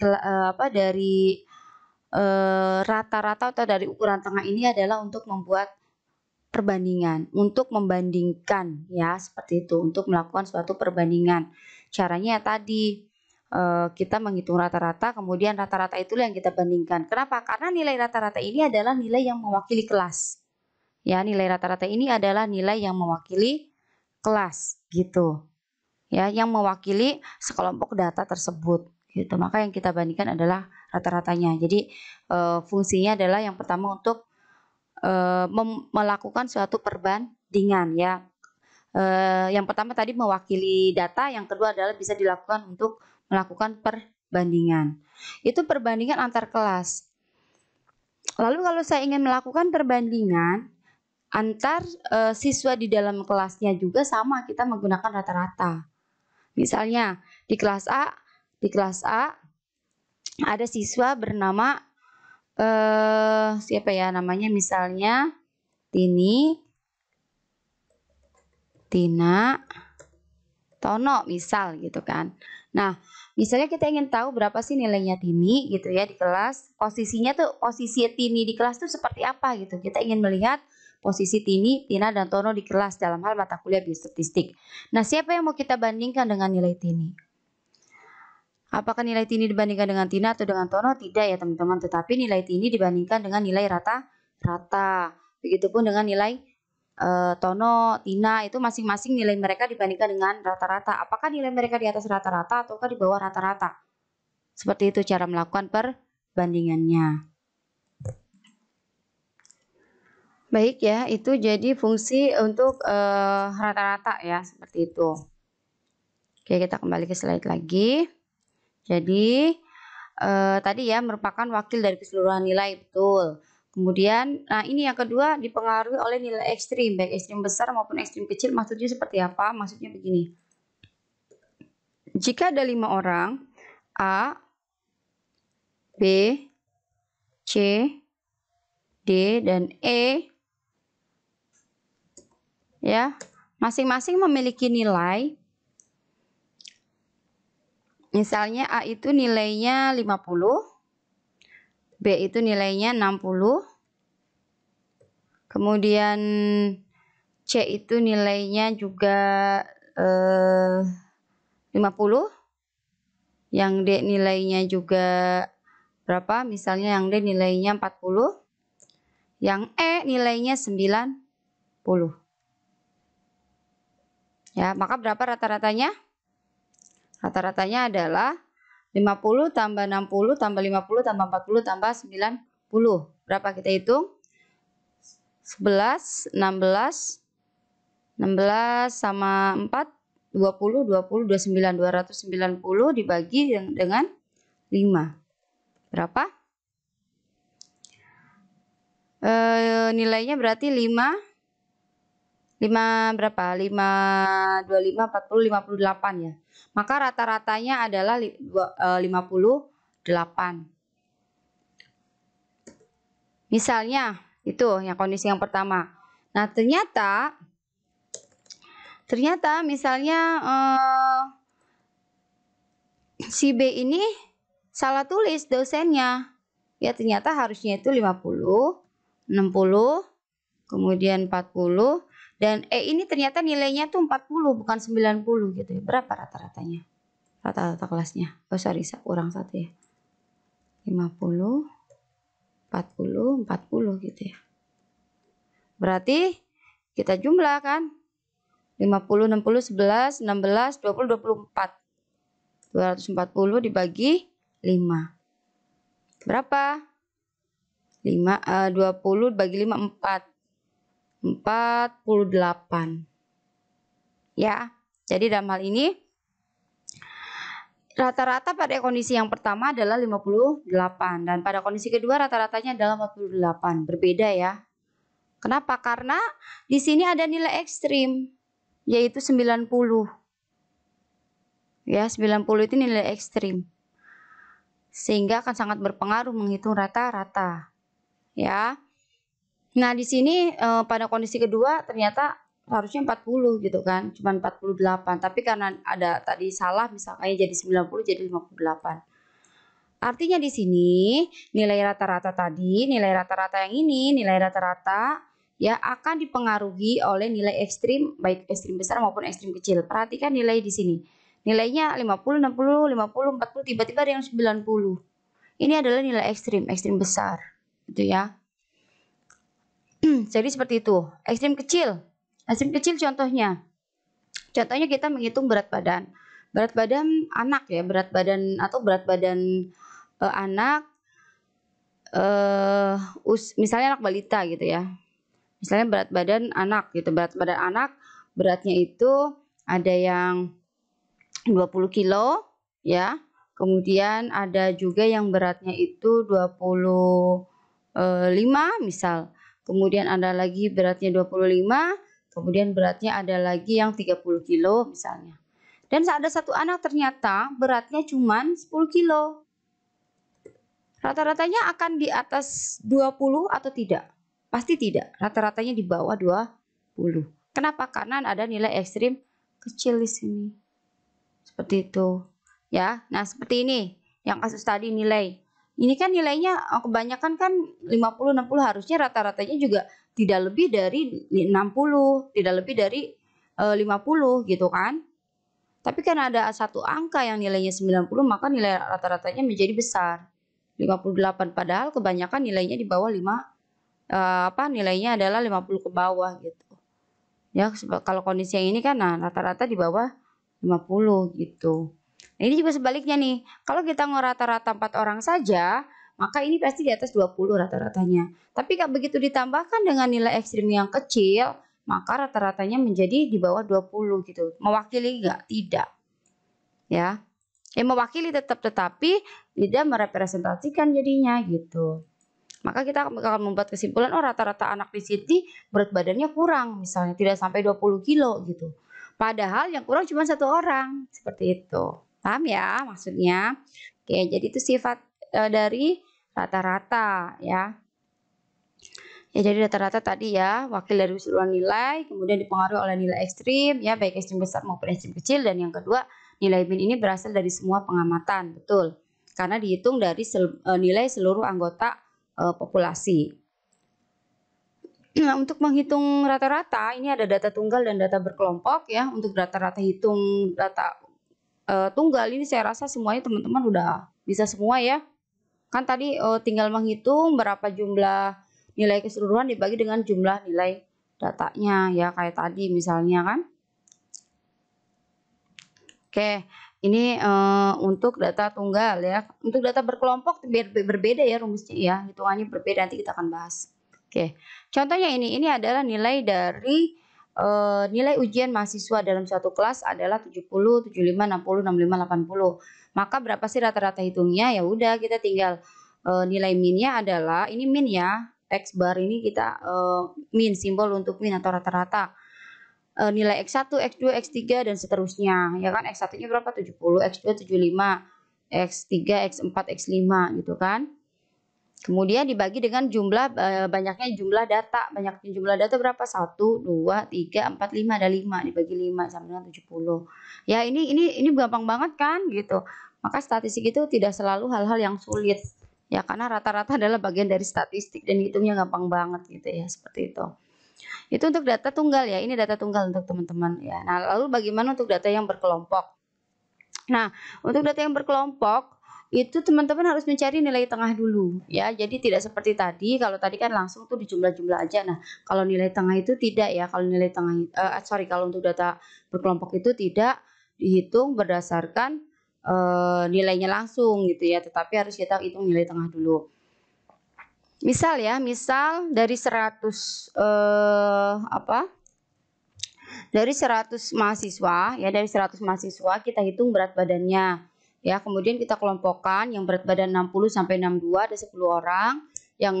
rata-rata atau dari ukuran tengah ini adalah untuk membuat perbandingan, untuk membandingkan ya, seperti itu, untuk melakukan suatu perbandingan. Caranya tadi kita menghitung rata-rata, kemudian rata-rata itulah yang kita bandingkan. Kenapa? Karena nilai rata-rata ini adalah nilai yang mewakili kelas. Ya, nilai rata-rata ini adalah nilai yang mewakili kelas gitu. Ya, yang mewakili sekelompok data tersebut gitu. Maka yang kita bandingkan adalah rata-ratanya. Jadi fungsinya adalah yang pertama untuk melakukan suatu perbandingan ya. Yang pertama tadi mewakili data, yang kedua adalah bisa dilakukan untuk melakukan perbandingan. Itu perbandingan antar kelas. Lalu kalau saya ingin melakukan perbandingan antar siswa di dalam kelasnya juga sama, kita menggunakan rata-rata. Misalnya di kelas A ada siswa bernama siapa ya namanya, misalnya Tini, Tina, Tono misal gitu kan. Nah, misalnya kita ingin tahu berapa sih nilainya Tini gitu ya di kelas. Posisinya tuh, posisi Tini di kelas tuh seperti apa gitu. Kita ingin melihat posisi Tini, Tina, dan Tono di kelas dalam hal mata kuliah biostatistik. Nah, siapa yang mau kita bandingkan dengan nilai Tini? Apakah nilai Tini dibandingkan dengan Tina atau dengan Tono? Tidak ya teman-teman. Tetapi nilai Tini dibandingkan dengan nilai rata-rata. Begitupun dengan nilai Tono, Tina, itu masing-masing nilai mereka dibandingkan dengan rata-rata. Apakah nilai mereka di atas rata-rata ataukah di bawah rata-rata? Seperti itu cara melakukan perbandingannya. Baik ya, itu jadi fungsi untuk rata-rata ya, seperti itu. Oke, kita kembali ke slide lagi. Jadi tadi ya merupakan wakil dari keseluruhan nilai, betul. Kemudian, nah ini yang kedua, dipengaruhi oleh nilai ekstrim, baik ekstrim besar maupun ekstrim kecil. Maksudnya seperti apa? Maksudnya begini. Jika ada 5 orang, A, B, C, D, dan E, ya, masing-masing memiliki nilai. Misalnya A itu nilainya 50, B itu nilainya 60, kemudian C itu nilainya juga 50, yang D nilainya juga berapa? Misalnya yang D nilainya 40, yang E nilainya 90. Ya, maka berapa rata-ratanya? Rata-ratanya adalah 50 tambah 60 tambah 50 tambah 40 tambah 90. Berapa kita hitung? 11, 16 sama 4, 20, 29, 290 dibagi dengan 5. Berapa? Nilainya berarti 5 berapa? 5, 25, 40, 58 ya. Maka rata-ratanya adalah 58. Misalnya, itu yang kondisi yang pertama. Nah, ternyata misalnya si B ini salah tulis dosennya. Ya, ternyata harusnya itu 50, 60, kemudian 40, dan E ini ternyata nilainya tuh 40 bukan 90 gitu ya. Berapa rata-ratanya? Rata-rata kelasnya. Oh, sorry, kurang 1 ya. 50, 40, 40 gitu ya. Berarti kita jumlahkan 50, 60, 11, 16, 20, 24. 240 dibagi 5. Berapa? 20 bagi 5, 4. 48. Ya, jadi dalam hal ini rata-rata pada kondisi yang pertama adalah 58 dan pada kondisi kedua rata-ratanya adalah 48. Berbeda ya. Kenapa? Karena di sini ada nilai ekstrim yaitu 90. Ya, 90 itu nilai ekstrim. Sehingga akan sangat berpengaruh menghitung rata-rata. Ya. Nah, di sini pada kondisi kedua ternyata harusnya 40 gitu kan, cuma 48. Tapi karena ada tadi salah misalnya jadi 90 jadi 58. Artinya di sini nilai rata-rata tadi, nilai rata-rata yang ini, nilai rata-rata ya akan dipengaruhi oleh nilai ekstrim baik ekstrim besar maupun ekstrim kecil. Perhatikan nilai di sini. Nilainya 50, 60, 50, 40 tiba-tiba ada yang 90. Ini adalah nilai ekstrim, ekstrim besar. Gitu ya. Jadi seperti itu. Ekstrim kecil. Ekstrim kecil contohnya. Contohnya kita menghitung berat badan. Berat badan anak ya, berat badan atau berat badan anak misalnya anak balita gitu ya. Misalnya berat badan anak gitu. Berat badan anak beratnya itu ada yang 20 kilo ya. Kemudian ada juga yang beratnya itu 25 misal. Kemudian ada lagi beratnya 25, kemudian beratnya ada lagi yang 30 kilo misalnya. Dan ada satu anak ternyata beratnya cuma 10 kilo. Rata-ratanya akan di atas 20 atau tidak? Pasti tidak. Rata-ratanya di bawah 20. Kenapa? Karena ada nilai ekstrim kecil di sini. Seperti itu. Ya. Nah, seperti ini. Yang kasus tadi nilai. Ini kan nilainya kebanyakan kan 50, 60 harusnya rata-ratanya juga tidak lebih dari 60, tidak lebih dari 50 gitu kan. Tapi kan ada satu angka yang nilainya 90 maka nilai rata-ratanya menjadi besar. 58 padahal kebanyakan nilainya di bawah 5 nilainya adalah 50 ke bawah gitu. Ya, kalau kondisi yang ini kan nah rata-rata di bawah 50 gitu. Nah, ini juga sebaliknya nih. Kalau kita ngerata-rata 4 orang saja, maka ini pasti di atas 20 rata-ratanya. Tapi kalau begitu ditambahkan dengan nilai ekstrim yang kecil, maka rata-ratanya menjadi di bawah 20 gitu. Mewakili enggak? Tidak. Ya. Mewakili tetap tetapi tidak merepresentasikan jadinya gitu. Maka kita akan membuat kesimpulan oh rata-rata anak di sini berat badannya kurang misalnya tidak sampai 20 kilo gitu. Padahal yang kurang cuma 1 orang. Seperti itu. Paham ya maksudnya? Oke, jadi itu sifat dari rata-rata ya. Ya, jadi rata-rata tadi ya, wakil dari keseluruhan nilai, kemudian dipengaruhi oleh nilai ekstrim ya, baik ekstrim besar maupun ekstrim kecil, dan yang kedua, nilai min ini berasal dari semua pengamatan, betul. Karena dihitung dari nilai seluruh anggota populasi. Nah, untuk menghitung rata-rata ini ada data tunggal dan data berkelompok ya. Untuk rata-rata hitung data tunggal ini saya rasa semuanya teman-teman udah bisa semua ya. Kan tadi tinggal menghitung berapa jumlah nilai keseluruhan dibagi dengan jumlah nilai datanya ya, kayak tadi misalnya kan. Oke, ini untuk data tunggal ya. Untuk data berkelompok berbeda ya rumusnya ya, hitungannya berbeda, nanti kita akan bahas. Oke, contohnya ini adalah nilai dari nilai ujian mahasiswa dalam suatu kelas adalah 70, 75, 60, 65, 80. Maka berapa sih rata-rata hitungnya? Ya udah, kita tinggal nilai minnya adalah ini min ya. X bar ini kita min, simbol untuk min atau rata-rata. Nilai X1, X2, X3 dan seterusnya. Ya kan, X1-nya berapa? 70, X2 75, X3, X4, X5 gitu kan. Kemudian dibagi dengan jumlah banyaknya jumlah data. Banyaknya jumlah data berapa? 1, 2, 3, 4, 5. Ada 5 dibagi 5 sama dengan 70. Ya, ini gampang banget kan gitu. Maka statistik itu tidak selalu hal-hal yang sulit. Ya, karena rata-rata adalah bagian dari statistik dan hitungnya gampang banget gitu ya, seperti itu. Itu untuk data tunggal ya. Ini data tunggal untuk teman-teman ya. Nah, lalu bagaimana untuk data yang berkelompok? Nah, untuk data yang berkelompok itu teman-teman harus mencari nilai tengah dulu ya. Jadi tidak seperti tadi, kalau tadi kan langsung tuh dijumlah-jumlah aja. Nah, kalau nilai tengah itu tidak ya. Kalau nilai tengah kalau untuk data berkelompok itu tidak dihitung berdasarkan nilainya langsung gitu ya, tetapi harus kita hitung nilai tengah dulu. Misal ya, misal dari 100 dari 100 mahasiswa ya, dari 100 mahasiswa kita hitung berat badannya. Ya, kemudian kita kelompokkan yang berat badan 60 sampai 62 ada 10 orang, yang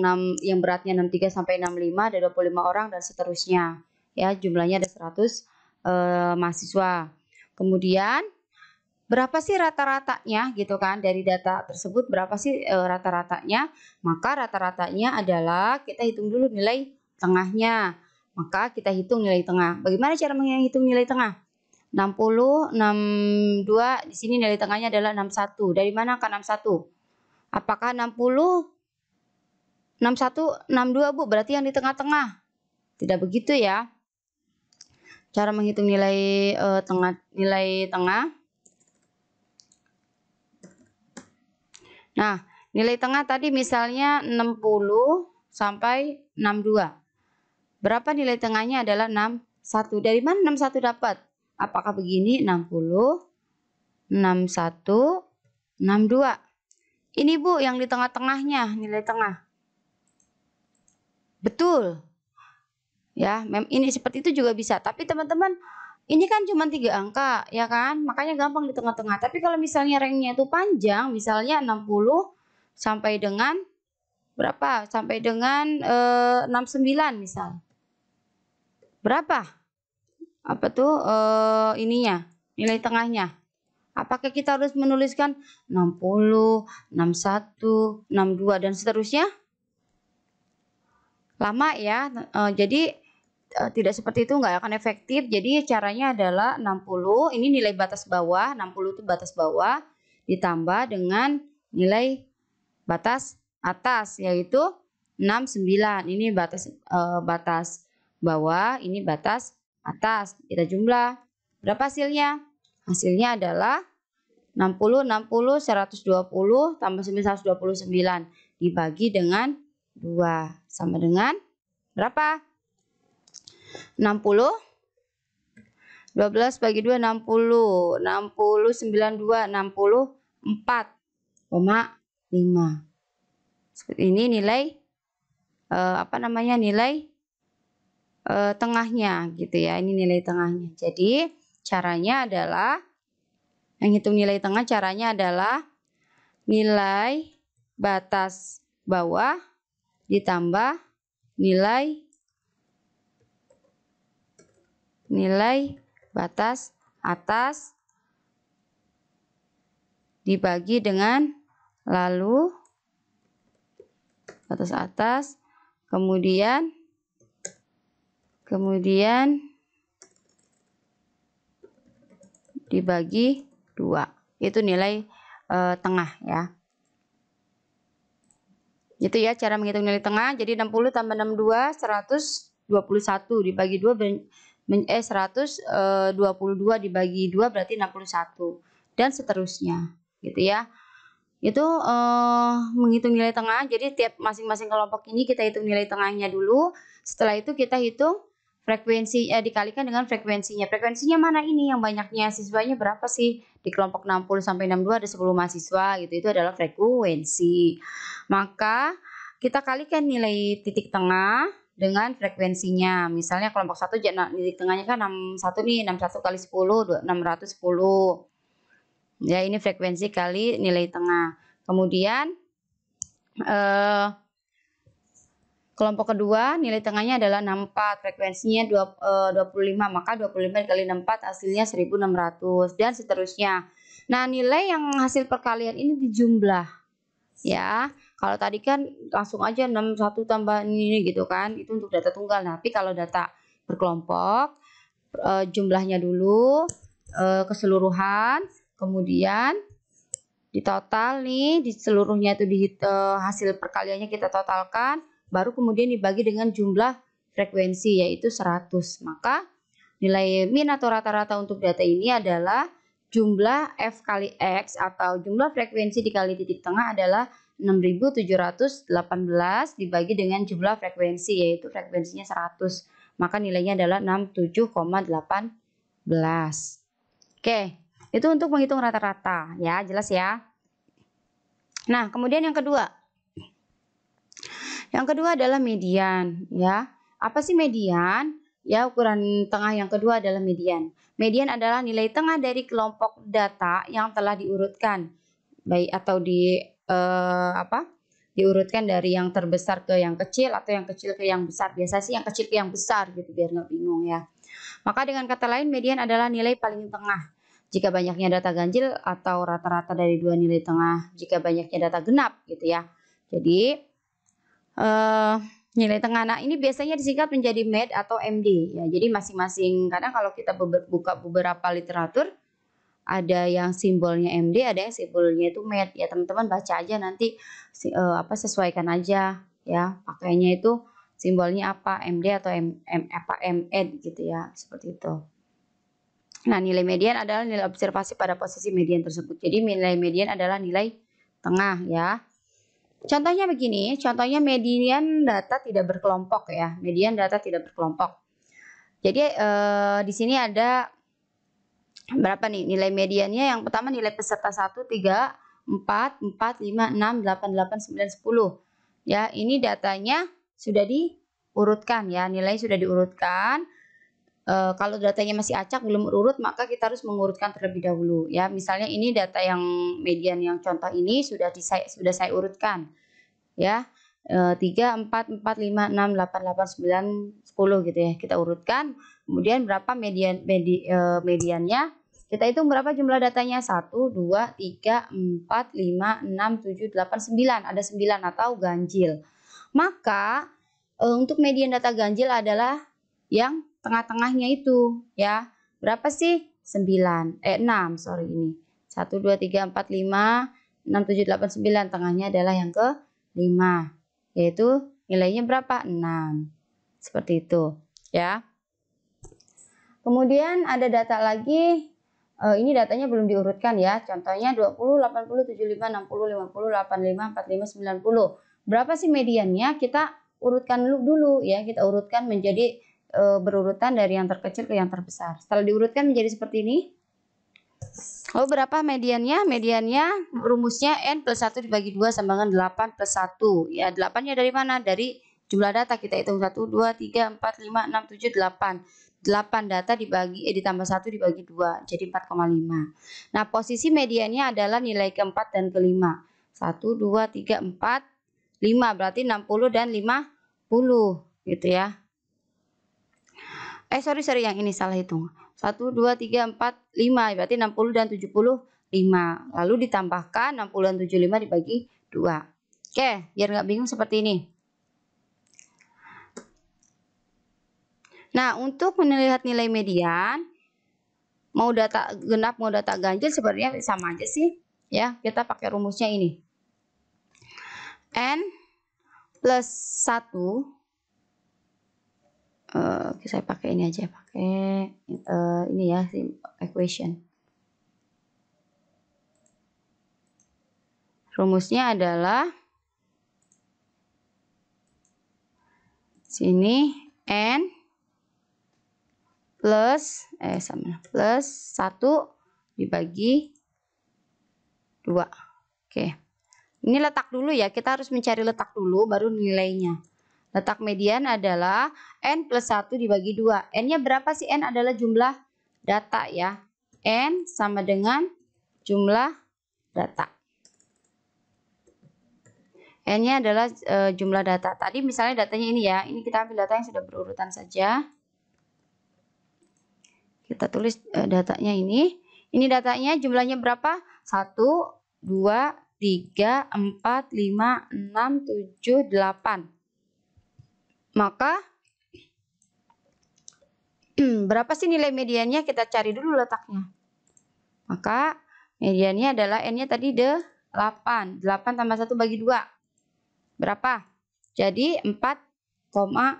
beratnya 63 sampai 65 ada 25 orang dan seterusnya. Ya, jumlahnya ada 100 mahasiswa. Kemudian berapa sih rata-ratanya gitu kan, dari data tersebut berapa sih rata-ratanya? Maka rata-ratanya adalah kita hitung dulu nilai tengahnya. Maka kita hitung nilai tengah. Bagaimana cara menghitung nilai tengah? 60, 62, di sini nilai tengahnya adalah 61. Dari mana ke 61? Apakah 60, 61, 62 Bu? Berarti yang di tengah-tengah. Tidak begitu ya. Cara menghitung nilai tengah. Nah, nilai tengah tadi misalnya 60 sampai 62. Berapa nilai tengahnya adalah 61. Dari mana 61 dapat? Apakah begini? 60, 61, 62. Ini Bu yang di tengah-tengahnya, nilai tengah. Betul. Ya, ini seperti itu juga bisa. Tapi teman-teman, ini kan cuma 3 angka, ya kan? Makanya gampang di tengah-tengah. Tapi kalau misalnya ranknya itu panjang, misalnya 60 sampai dengan berapa? Sampai dengan 69 misal. Berapa? Apa tuh ininya? Nilai tengahnya. Apakah kita harus menuliskan 60, 61, 62 dan seterusnya? Lama ya. Jadi tidak seperti itu, nggak akan efektif. Jadi caranya adalah 60, ini nilai batas bawah, 60 itu batas bawah, ditambah dengan nilai batas atas, yaitu 69. Ini batas bawah, ini batas atas. Kita jumlah. Berapa hasilnya? Hasilnya adalah 60, 60, 120, tambah 129, dibagi dengan 2. Sama dengan berapa? 60, 12 bagi 2, 60, 60, 92, 64,5. Seperti ini nilai nilai tengahnya gitu ya. Ini nilai tengahnya. Jadi caranya adalah menghitung nilai tengah, caranya adalah nilai batas bawah ditambah nilai batas atas dibagi dengan lalu batas atas, kemudian dibagi 2. Itu nilai tengah ya. Itu ya cara menghitung nilai tengah. Jadi 60 tambah 62, 121 dibagi 2 122 dibagi 2 berarti 61. dan seterusnya gitu ya. Itu menghitung nilai tengah. Jadi tiap masing-masing kelompok ini kita hitung nilai tengahnya dulu. Setelah itu kita hitung frekuensi dikalikan dengan frekuensinya. Frekuensinya mana ini yang banyaknya siswanya berapa sih? Di kelompok 60 sampai 62 ada 10 mahasiswa gitu. Itu adalah frekuensi. Maka kita kalikan nilai titik tengah dengan frekuensinya. Misalnya kelompok 1 titik tengahnya kan 61 nih, 61 kali 10 610. Ya, ini frekuensi kali nilai tengah. Kemudian kelompok kedua nilai tengahnya adalah 64, frekuensinya 25, maka 25 dikali 64 hasilnya 1600 dan seterusnya. Nah, nilai yang hasil perkalian ini dijumlah ya. Kalau tadi kan langsung aja 61 tambah ini gitu kan, itu untuk data tunggal. Nah, tapi kalau data berkelompok jumlahnya dulu keseluruhan, kemudian di total nih, di seluruhnya itu hasil perkaliannya kita totalkan, baru kemudian dibagi dengan jumlah frekuensi yaitu 100. Maka nilai min atau rata-rata untuk data ini adalah jumlah F kali X atau jumlah frekuensi dikali titik tengah adalah 6718 dibagi dengan jumlah frekuensi yaitu frekuensinya 100. Maka nilainya adalah 67,18. Oke. Itu untuk menghitung rata-rata ya, jelas ya. Nah, kemudian yang kedua. Yang kedua adalah median ya. Apa sih median? Ya, ukuran tengah yang kedua adalah median. Median adalah nilai tengah dari kelompok data yang telah diurutkan. Baik atau diurutkan dari yang terbesar ke yang kecil atau yang kecil ke yang besar. Biasa sih yang kecil ke yang besar gitu biar nggak bingung ya. Maka dengan kata lain median adalah nilai paling tengah jika banyaknya data ganjil atau rata-rata dari dua nilai tengah jika banyaknya data genap gitu ya. Jadi nilai tengah. Nah, ini biasanya disingkat menjadi MED atau MD ya. Jadi masing-masing kadang kalau kita buka beberapa literatur ada yang simbolnya MD, ada yang simbolnya itu MED. Ya, teman-teman baca aja nanti sesuaikan aja ya. Pakainya itu simbolnya apa? MD atau MED gitu ya. Seperti itu. Nah, nilai median adalah nilai observasi pada posisi median tersebut. Jadi nilai median adalah nilai tengah ya. Contohnya begini, contohnya median data tidak berkelompok ya. Median data tidak berkelompok. Jadi di sini ada berapa nih nilai mediannya? Yang pertama nilai peserta 1, 3, 4, 4, 5, 6, 8, 8, 9, 10. Ya, ini datanya sudah diurutkan ya. Nilai sudah diurutkan. Kalau datanya masih acak belum urut maka kita harus mengurutkan terlebih dahulu ya. Misalnya ini data yang median yang contoh ini sudah saya urutkan ya. 3, 4, 4, 5, 6, 8, 8, 9, 10 gitu ya. Kita urutkan. Kemudian berapa mediannya? Kita hitung berapa jumlah datanya? 1, 2, 3, 4, 5, 6, 7, 8, 9. Ada 9 atau ganjil. Maka untuk median data ganjil adalah yang tengah-tengahnya itu ya. Berapa sih? 6 sorry ini. 1, 2, 3, 4, 5, 6, 7, 8, 9. Tengahnya adalah yang ke 5. Yaitu nilainya berapa? 6. Seperti itu ya. Kemudian ada data lagi. Ini datanya belum diurutkan ya. Contohnya 20, 80, 75, 60, 50, 85, 45, 90. Berapa sih mediannya? Kita urutkan dulu ya. Kita urutkan menjadi berurutan dari yang terkecil ke yang terbesar. Setelah diurutkan menjadi seperti ini. Lalu berapa mediannya? Mediannya rumusnya N plus 1 dibagi 2 sama dengan 8 plus 1. Ya, 8-nya dari mana? Dari jumlah data. Kita hitung 1, 2, 3, 4, 5, 6, 7, 8. 8 data ditambah 1 dibagi 2. Jadi 4,5. Nah, posisi mediannya adalah nilai keempat dan kelima. 1, 2, 3, 4, 5. Berarti 60 dan 50. Gitu ya. Sorry yang ini salah hitung. 1, 2, 3, 4, 5. Berarti 60 dan 75. Lalu ditambahkan 60 dan 75 dibagi 2. Oke, biar nggak bingung seperti ini. Nah, untuk melihat nilai median, mau data genap, mau data ganjil sebenarnya sama aja sih. Ya, kita pakai rumusnya ini. N plus 1. Saya pakai ini aja, pakai ini ya, equation. Rumusnya adalah sini N plus plus 1 dibagi 2. Oke. Ini letak dulu ya, kita harus mencari letak dulu baru nilainya. Letak median adalah N plus 1 dibagi 2. N-nya berapa sih? N adalah jumlah data ya. N sama dengan jumlah data. N-nya adalah jumlah data. Tadi misalnya datanya ini ya. Ini kita ambil data yang sudah berurutan saja. Kita tulis datanya ini. Ini datanya jumlahnya berapa? 1, 2, 3, 4, 5, 6, 7, 8. Maka berapa sih nilai mediannya? Kita cari dulu letaknya. Maka mediannya adalah N-nya tadi 8. 8 tambah 1 bagi 2. Berapa? Jadi 4,5.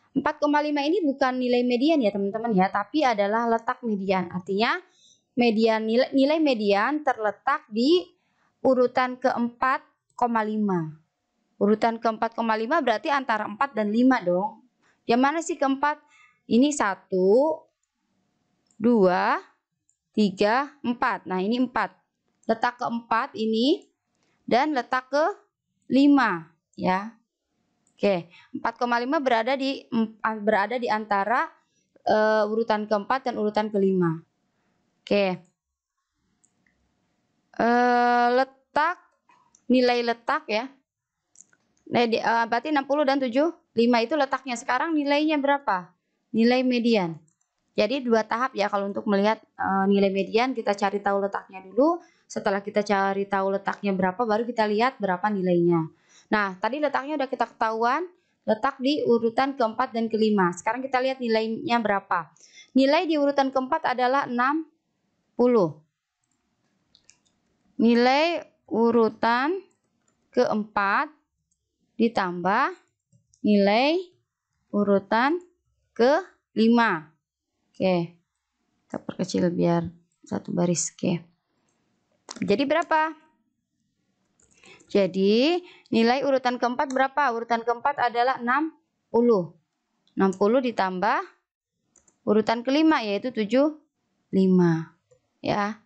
4,5 ini bukan nilai median ya teman-teman ya, tapi adalah letak median. Artinya median nilai median terletak di urutan ke-4,5. Urutan ke-4,5 berarti antara 4 dan 5 dong. Yang mana sih keempat? Ini 1, 2, 3, 4. Nah ini 4. Letak ke-4 ini dan letak ke-5 ya. Oke, 4,5 berada di antara urutan ke-4 dan urutan ke-5. Oke. Nilai letak ya. Berarti 60 dan 75 itu letaknya. Sekarang nilainya berapa? Nilai median. Jadi 2 tahap ya kalau untuk melihat nilai median, kita cari tahu letaknya dulu. Setelah kita cari tahu letaknya berapa, baru kita lihat berapa nilainya. Nah, tadi letaknya udah kita ketahuan, letak di urutan ke-4 dan ke-5. Sekarang kita lihat nilainya berapa. Nilai di urutan ke-4 adalah 60. Nilai urutan ke-4 ditambah nilai urutan ke-5. Oke. Kita perkecil biar satu baris. Oke. Jadi berapa? Jadi nilai urutan ke-4 berapa? Urutan ke-4 adalah 60. 60 ditambah urutan ke-5 yaitu 75. Ya.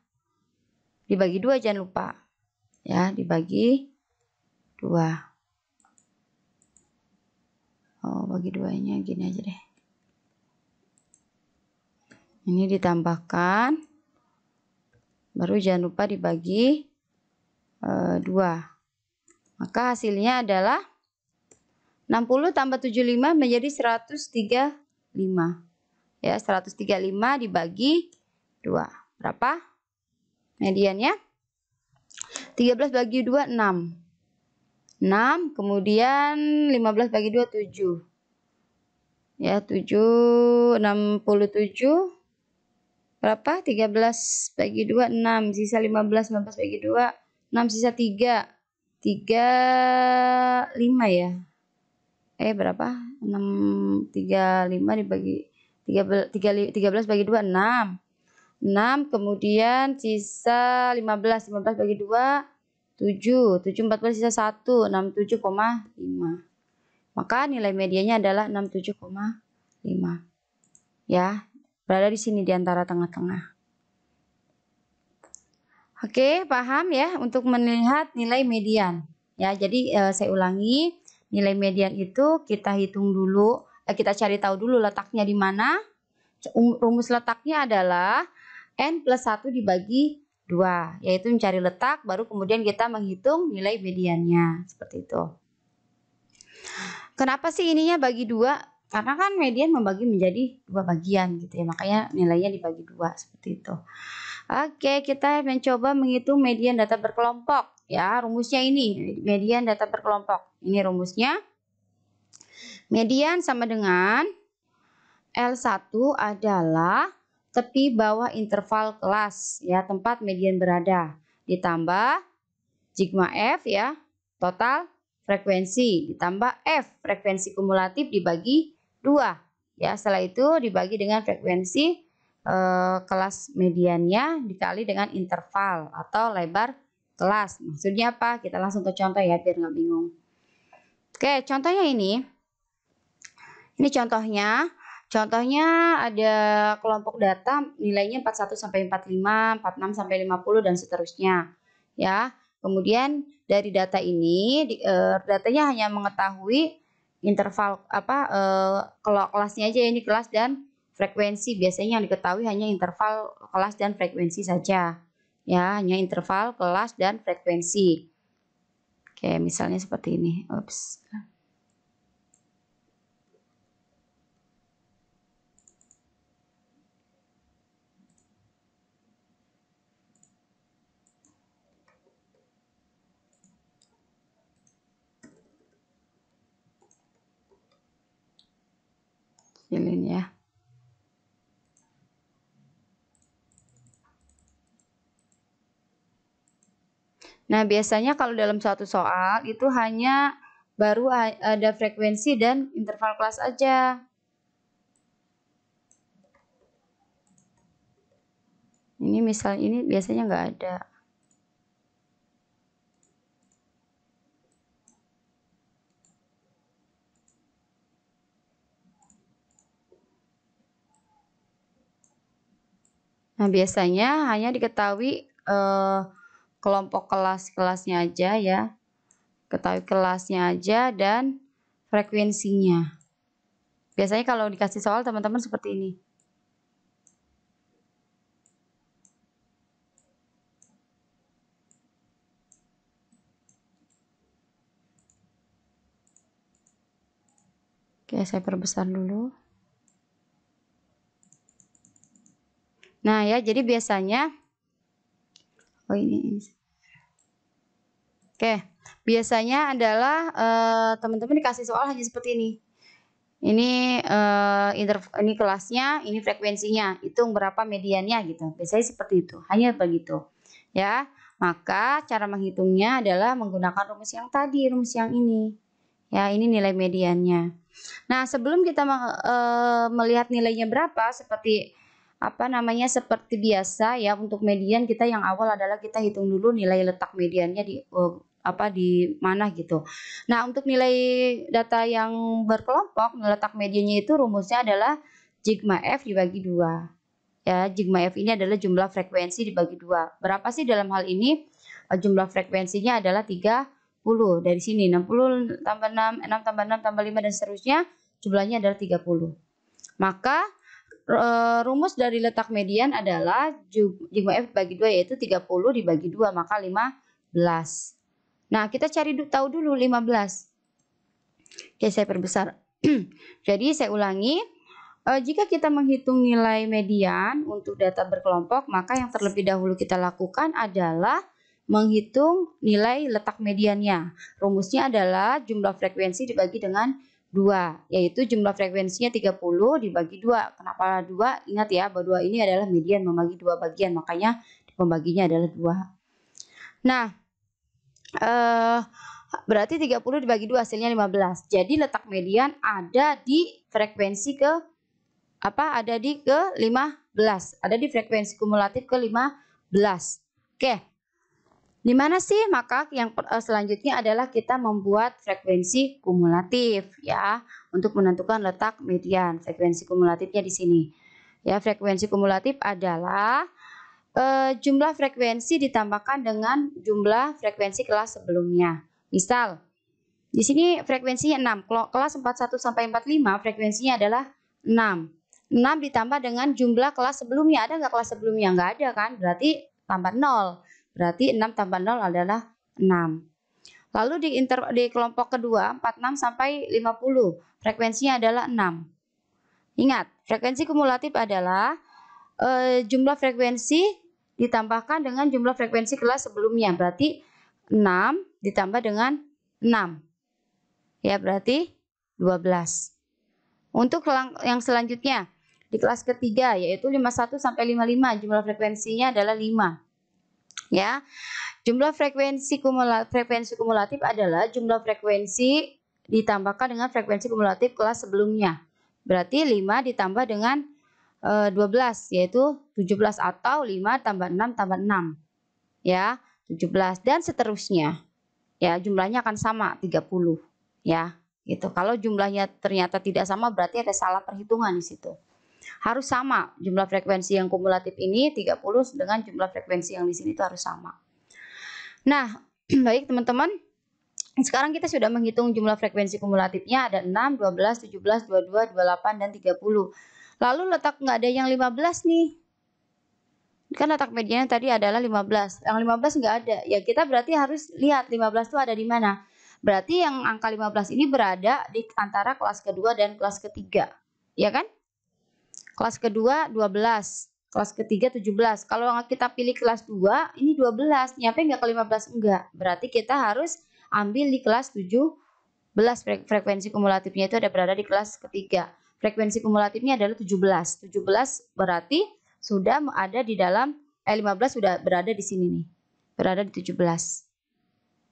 Dibagi 2 jangan lupa. Ya, dibagi 2. Oh, bagi 2-nya gini aja deh. Ini ditambahkan. Baru jangan lupa dibagi 2. Maka hasilnya adalah 60 tambah 75 menjadi 135. Ya, 135 dibagi 2. Berapa? Mediannya 13 bagi 2 6. 6 kemudian 15 bagi 2 7. Ya, 7 67 berapa? 13 bagi 2 6, sisa 15 bagi 2 6, sisa 3. 35 ya. Berapa? 6 35 dibagi 13 bagi 2 6. 6 kemudian sisa 15 bagi 2 7. 7 14 sisa 1 67,5. Maka nilai medianya adalah 67,5. Ya, berada di sini di antara tengah-tengah. Oke, paham ya untuk melihat nilai median. Ya, jadi saya ulangi, nilai median itu kita hitung dulu, kita cari tahu dulu letaknya di mana. Rumus letaknya adalah N plus 1 dibagi 2, yaitu mencari letak, baru kemudian kita menghitung nilai mediannya, seperti itu. Kenapa sih ininya bagi 2? Karena kan median membagi menjadi 2 bagian gitu ya, makanya nilainya dibagi 2, seperti itu. Oke, kita mencoba menghitung median data berkelompok. Ya, rumusnya ini, median data berkelompok. Ini rumusnya. Median sama dengan L1 adalah tepi bawah interval kelas, ya, tempat median berada. Ditambah sigma F, ya, total frekuensi. Ditambah F, frekuensi kumulatif dibagi 2. Ya, setelah itu dibagi dengan frekuensi kelas mediannya dikali dengan interval atau lebar kelas. Maksudnya apa? Kita langsung ke contoh ya biar nggak bingung. Oke, contohnya ini. Ini contohnya. Contohnya ada kelompok data nilainya 41 sampai 45, 46 sampai 50 dan seterusnya. Ya. Kemudian dari data ini datanya hanya mengetahui interval kalau kelasnya aja, ini kelas dan frekuensi. Biasanya yang diketahui hanya interval kelas dan frekuensi saja. Ya, hanya interval kelas dan frekuensi. Oke, misalnya seperti ini. Ups. Kecilin ya. Nah, biasanya kalau dalam satu soal itu hanya baru ada frekuensi dan interval kelas aja. Ini misal ini biasanya nggak ada. Nah, biasanya hanya diketahui kelompok kelas-kelasnya aja ya. Ketahui kelasnya aja dan frekuensinya. Biasanya kalau dikasih soal teman-teman seperti ini. Oke, saya perbesar dulu. Nah ya, jadi biasanya, oh ini. Oke, biasanya adalah teman-teman dikasih soal hanya seperti ini. Ini ini kelasnya, ini frekuensinya, hitung berapa mediannya gitu. Biasanya seperti itu, hanya begitu. Ya, maka cara menghitungnya adalah menggunakan rumus yang tadi, rumus yang ini. Ya, ini nilai mediannya. Nah, sebelum kita melihat nilainya berapa, seperti seperti biasa ya, untuk median kita yang awal adalah kita hitung dulu nilai letak mediannya di mana gitu. Nah, untuk nilai data yang berkelompok, nilai letak mediannya itu rumusnya adalah sigma F dibagi 2. Ya, sigma F ini adalah jumlah frekuensi dibagi 2. Berapa sih dalam hal ini? Jumlah frekuensinya adalah 30. Dari sini 60 tambah 6, 6 tambah 6 tambah 5 dan seterusnya, jumlahnya adalah 30. Maka rumus dari letak median adalah sigma F bagi 2 yaitu 30 dibagi 2, maka 15. Nah, kita cari tahu dulu 15. Oke, saya perbesar. Jadi saya ulangi, jika kita menghitung nilai median untuk data berkelompok, maka yang terlebih dahulu kita lakukan adalah menghitung nilai letak mediannya. Rumusnya adalah jumlah frekuensi dibagi dengan 2, yaitu jumlah frekuensinya 30 dibagi 2. Kenapa 2? Ingat ya, bahwa 2 ini adalah median membagi 2 bagian, makanya pembaginya adalah 2. Nah, berarti 30 dibagi 2 hasilnya 15. Jadi letak median ada di frekuensi ada di ke 15. Ada di frekuensi kumulatif ke 15. Oke. Di mana sih? Maka yang selanjutnya adalah kita membuat frekuensi kumulatif ya, untuk menentukan letak median. Frekuensi kumulatifnya di sini. Ya, frekuensi kumulatif adalah jumlah frekuensi ditambahkan dengan jumlah frekuensi kelas sebelumnya. Misal, di sini frekuensinya 6. Kelas 41 sampai 45 frekuensinya adalah 6. 6 ditambah dengan jumlah kelas sebelumnya. Ada nggak kelas sebelumnya? Nggak ada kan? Berarti tambah 0. Berarti 6 tambah 0 adalah 6. Lalu di kelompok kedua 46 sampai 50 frekuensinya adalah 6. Ingat, frekuensi kumulatif adalah jumlah frekuensi ditambahkan dengan jumlah frekuensi kelas sebelumnya. Berarti 6 ditambah dengan 6. Ya, berarti 12. Untuk yang selanjutnya di kelas ketiga yaitu 51 sampai 55 jumlah frekuensinya adalah 5. Ya, jumlah frekuensi kumulatif adalah jumlah frekuensi ditambahkan dengan frekuensi kumulatif kelas sebelumnya. Berarti 5 ditambah dengan 12 yaitu 17 atau 5 tambah 6 tambah 6. Ya, 17 dan seterusnya. Ya, jumlahnya akan sama 30 ya. Gitu. Kalau jumlahnya ternyata tidak sama berarti ada salah perhitungan di situ. Harus sama jumlah frekuensi yang kumulatif ini 30 dengan jumlah frekuensi yang di sini itu harus sama. Nah, baik teman-teman. Sekarang kita sudah menghitung jumlah frekuensi kumulatifnya ada 6, 12, 17, 22, 28 dan 30. Lalu letak nggak ada yang 15 nih. Kan letak medianya tadi adalah 15. Yang 15 nggak ada. Ya kita berarti harus lihat 15 itu ada di mana. Berarti yang angka 15 ini berada di antara kelas kedua dan kelas ketiga. Ya kan? Kelas kedua 12. Kelas ketiga 17. Kalau kita pilih kelas 2, ini 12. Nyampe nggak ke 15? Enggak. Berarti kita harus ambil di kelas 17. Frekuensi kumulatifnya itu ada berada di kelas ketiga. Frekuensi kumulatifnya adalah 17. 17 berarti sudah ada di dalam 15 sudah berada di sini nih. Berada di 17.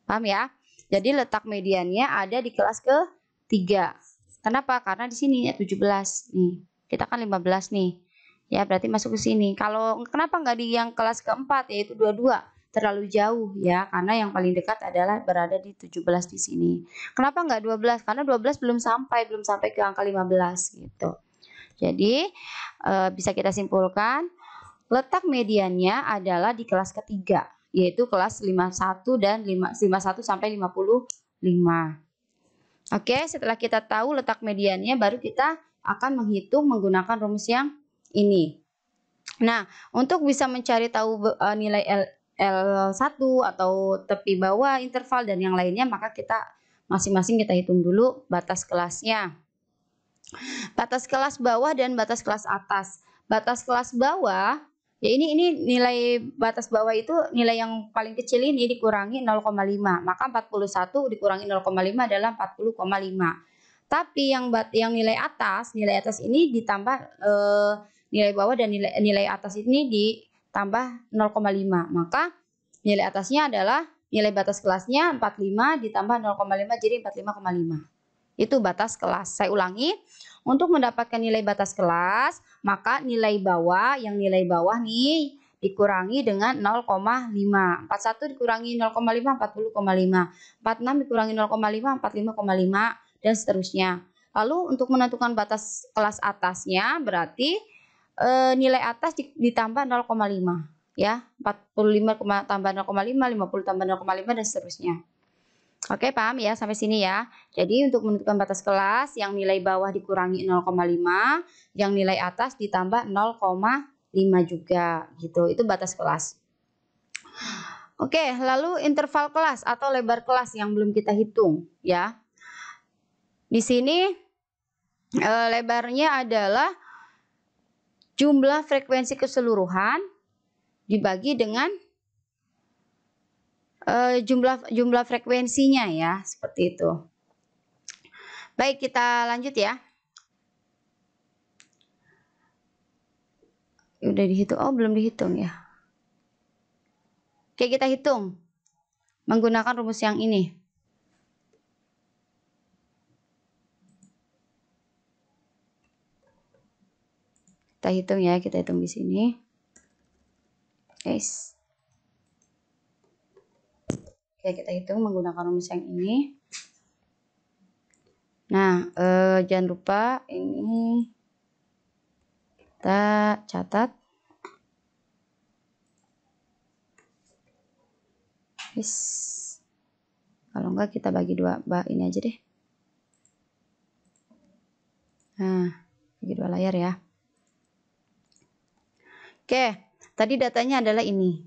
Paham ya? Jadi letak mediannya ada di kelas ketiga. Kenapa? Karena di sini ya 17 nih. Kita kan 15 nih. Ya, berarti masuk ke sini. Kalau kenapa nggak di yang kelas keempat yaitu 22? Terlalu jauh ya, karena yang paling dekat adalah berada di 17 di sini. Kenapa nggak 12? Karena 12 belum sampai ke angka 15 gitu. Jadi bisa kita simpulkan letak mediannya adalah di kelas ketiga, yaitu kelas 51 dan 51 sampai 55. Oke, setelah kita tahu letak mediannya baru kita akan menghitung menggunakan rumus yang ini. Nah, untuk bisa mencari tahu nilai L1 atau tepi bawah, interval dan yang lainnya, maka kita masing-masing kita hitung dulu batas kelasnya. Batas kelas bawah dan batas kelas atas. Batas kelas bawah, ya ini nilai batas bawah itu nilai yang paling kecil ini dikurangi 0,5. Maka 41 dikurangi 0,5 adalah 40,5. Tapi yang nilai atas ini ditambah nilai bawah dan nilai atas ini ditambah 0,5. Maka nilai atasnya adalah nilai batas kelasnya 45 ditambah 0,5 jadi 45,5. Itu batas kelas. Saya ulangi, untuk mendapatkan nilai batas kelas, maka nilai bawah nih dikurangi dengan 0,5. 41 dikurangi 0,5 40,5. 46 dikurangi 0,5 45,5 dan seterusnya. Lalu untuk menentukan batas kelas atasnya berarti nilai atas ditambah 0,5 ya. 45 tambah 0,5, 50 tambah 0,5 dan seterusnya. Oke, paham ya sampai sini ya. Jadi untuk menentukan batas kelas yang nilai bawah dikurangi 0,5, yang nilai atas ditambah 0,5 juga gitu. Itu batas kelas. Oke, lalu interval kelas atau lebar kelas yang belum kita hitung ya. Di sini lebarnya adalah jumlah frekuensi keseluruhan dibagi dengan jumlah frekuensinya ya, seperti itu. Baik, kita lanjut ya. Udah dihitung? Oh, belum dihitung ya. Oke, kita hitung menggunakan rumus yang ini. Kita hitung ya, kita hitung di sini. Guys. Oke, kita hitung menggunakan rumus yang ini. Nah, jangan lupa ini kita catat. Guys. Kalau enggak kita bagi dua, ini aja deh. Nah, bagi dua layar ya. Oke, tadi datanya adalah ini.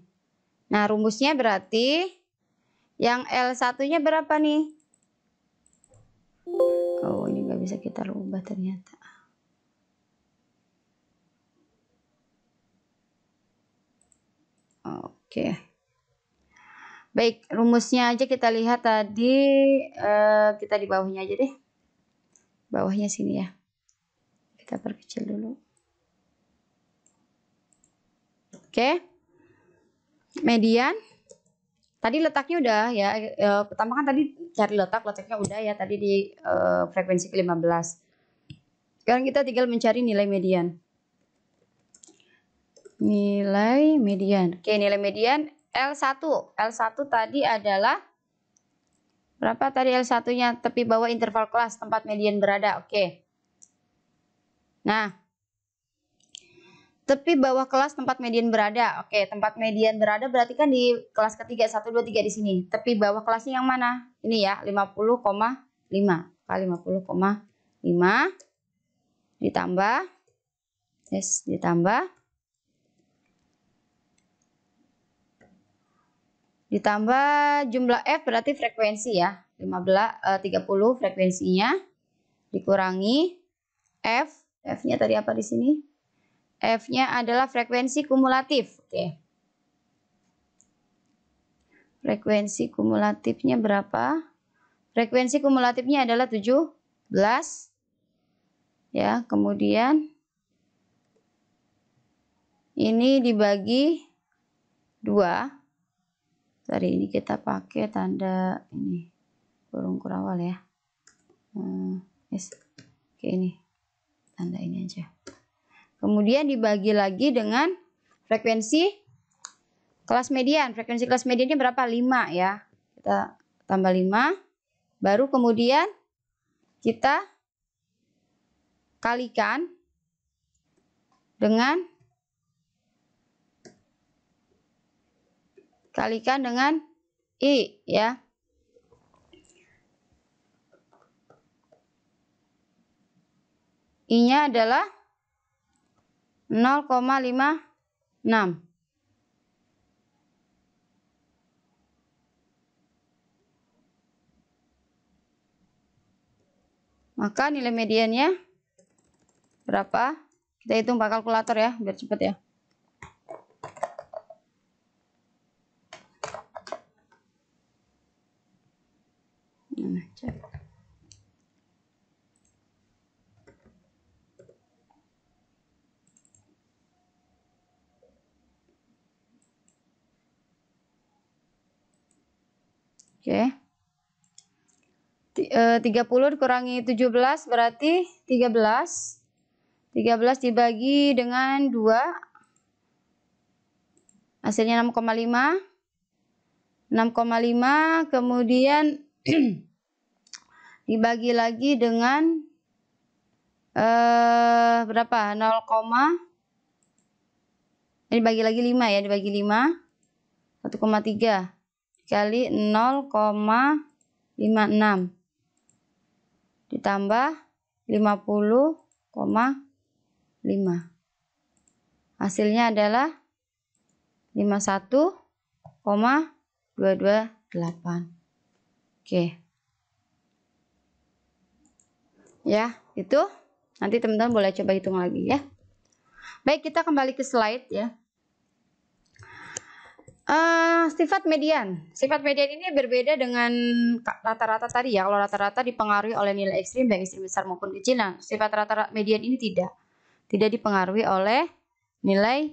Nah, rumusnya berarti yang L1-nya berapa nih? Oh, ini nggak bisa kita rubah ternyata. Oke. Baik, rumusnya aja kita lihat tadi. Kita di bawahnya aja deh. Bawahnya sini ya. Kita perkecil dulu. Oke. Median. Tadi letaknya udah ya, pertama kan tadi cari letaknya udah ya tadi di frekuensi ke-15. Sekarang kita tinggal mencari nilai median. Nilai median. Oke, nilai median L1. L1 tadi adalah berapa tadi L1-nya? Tepi bawah interval kelas tempat median berada. Oke. Nah, tepi bawah kelas tempat median berada. Oke, tempat median berada berarti kan di kelas ketiga 1 2 3 di sini. Tepi bawah kelasnya yang mana? Ini ya, 50,5. Kali 50,5 ditambah ditambah jumlah F berarti frekuensi ya. 30 frekuensinya dikurangi F-nya tadi apa di sini? F-nya adalah frekuensi kumulatif. Oke. Frekuensi kumulatifnya berapa? Frekuensi kumulatifnya adalah 17. Ya, kemudian ini dibagi 2. Tadi ini kita pakai tanda ini kurung kurawal ya. Oke, ini tanda ini aja. Kemudian dibagi lagi dengan frekuensi kelas median. Frekuensi kelas mediannya berapa? 5 ya. Kita tambah 5. Baru kemudian kita kalikan dengan I ya. I-nya adalah 0,56. Maka nilai mediannya berapa? Kita hitung pakai kalkulator ya, biar cepat ya. Oke. 30 dikurangi 17 berarti 13. 13 dibagi dengan 2. Hasilnya 6,5. 6,5 kemudian dibagi lagi dengan berapa? 0, ini dibagi lagi 5 ya, dibagi 5. 1,3 kali 0,56 ditambah 50,5. Hasilnya adalah 51,228. Oke. Ya, itu nanti teman-teman boleh coba hitung lagi ya. Baik, kita kembali ke slide ya. Sifat median. Sifat median ini berbeda dengan rata-rata tadi ya. Kalau rata-rata dipengaruhi oleh nilai ekstrim, baik ekstrim besar maupun kecil. Nah, sifat rata-rata median ini tidak dipengaruhi oleh nilai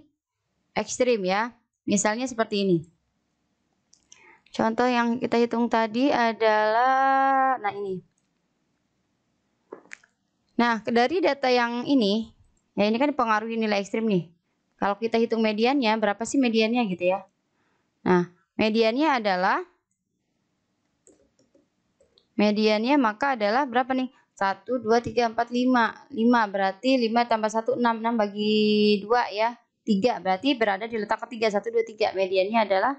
ekstrim ya. Misalnya seperti ini. Contoh yang kita hitung tadi adalah, nah ini. Nah, dari data yang ini, ya ini kan dipengaruhi nilai ekstrim nih. Kalau kita hitung mediannya, berapa sih mediannya gitu ya. Nah, mediannya maka adalah berapa nih? 1, 2, 3, 4, 5. 5 berarti 5 tambah 1, 6. 6 bagi 2 ya. 3 berarti berada di letak ketiga. 1, 2, 3. Mediannya adalah,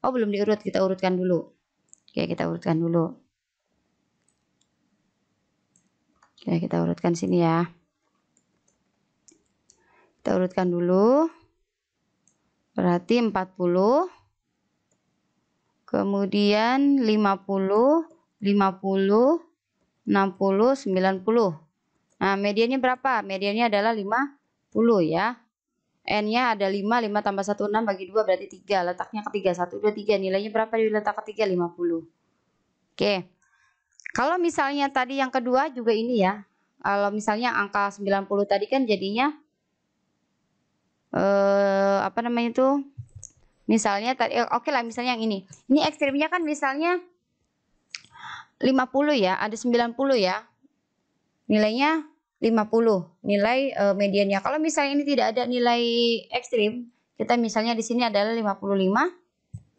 oh belum diurut, kita urutkan dulu. Oke, kita urutkan dulu. Oke, kita urutkan sini ya. Kita urutkan dulu. Berarti 40. Kemudian 50, 50, 60, 90. Nah, mediannya berapa? Mediannya adalah 50 ya. N-nya ada 5, 5 tambah 1, 6 bagi 2 berarti 3. Letaknya ketiga, 1, 2, 3. Nilainya berapa di letak ketiga? 50. Oke. Kalau misalnya tadi yang kedua juga ini ya. Kalau misalnya angka 90 tadi kan jadinya apa namanya itu? Misalnya tadi oke lah, misalnya yang ini. Ini ekstrimnya kan misalnya 50 ya, ada 90 ya. Nilainya 50 nilai mediannya. Kalau misalnya ini tidak ada nilai ekstrim, kita misalnya di sini adalah 55.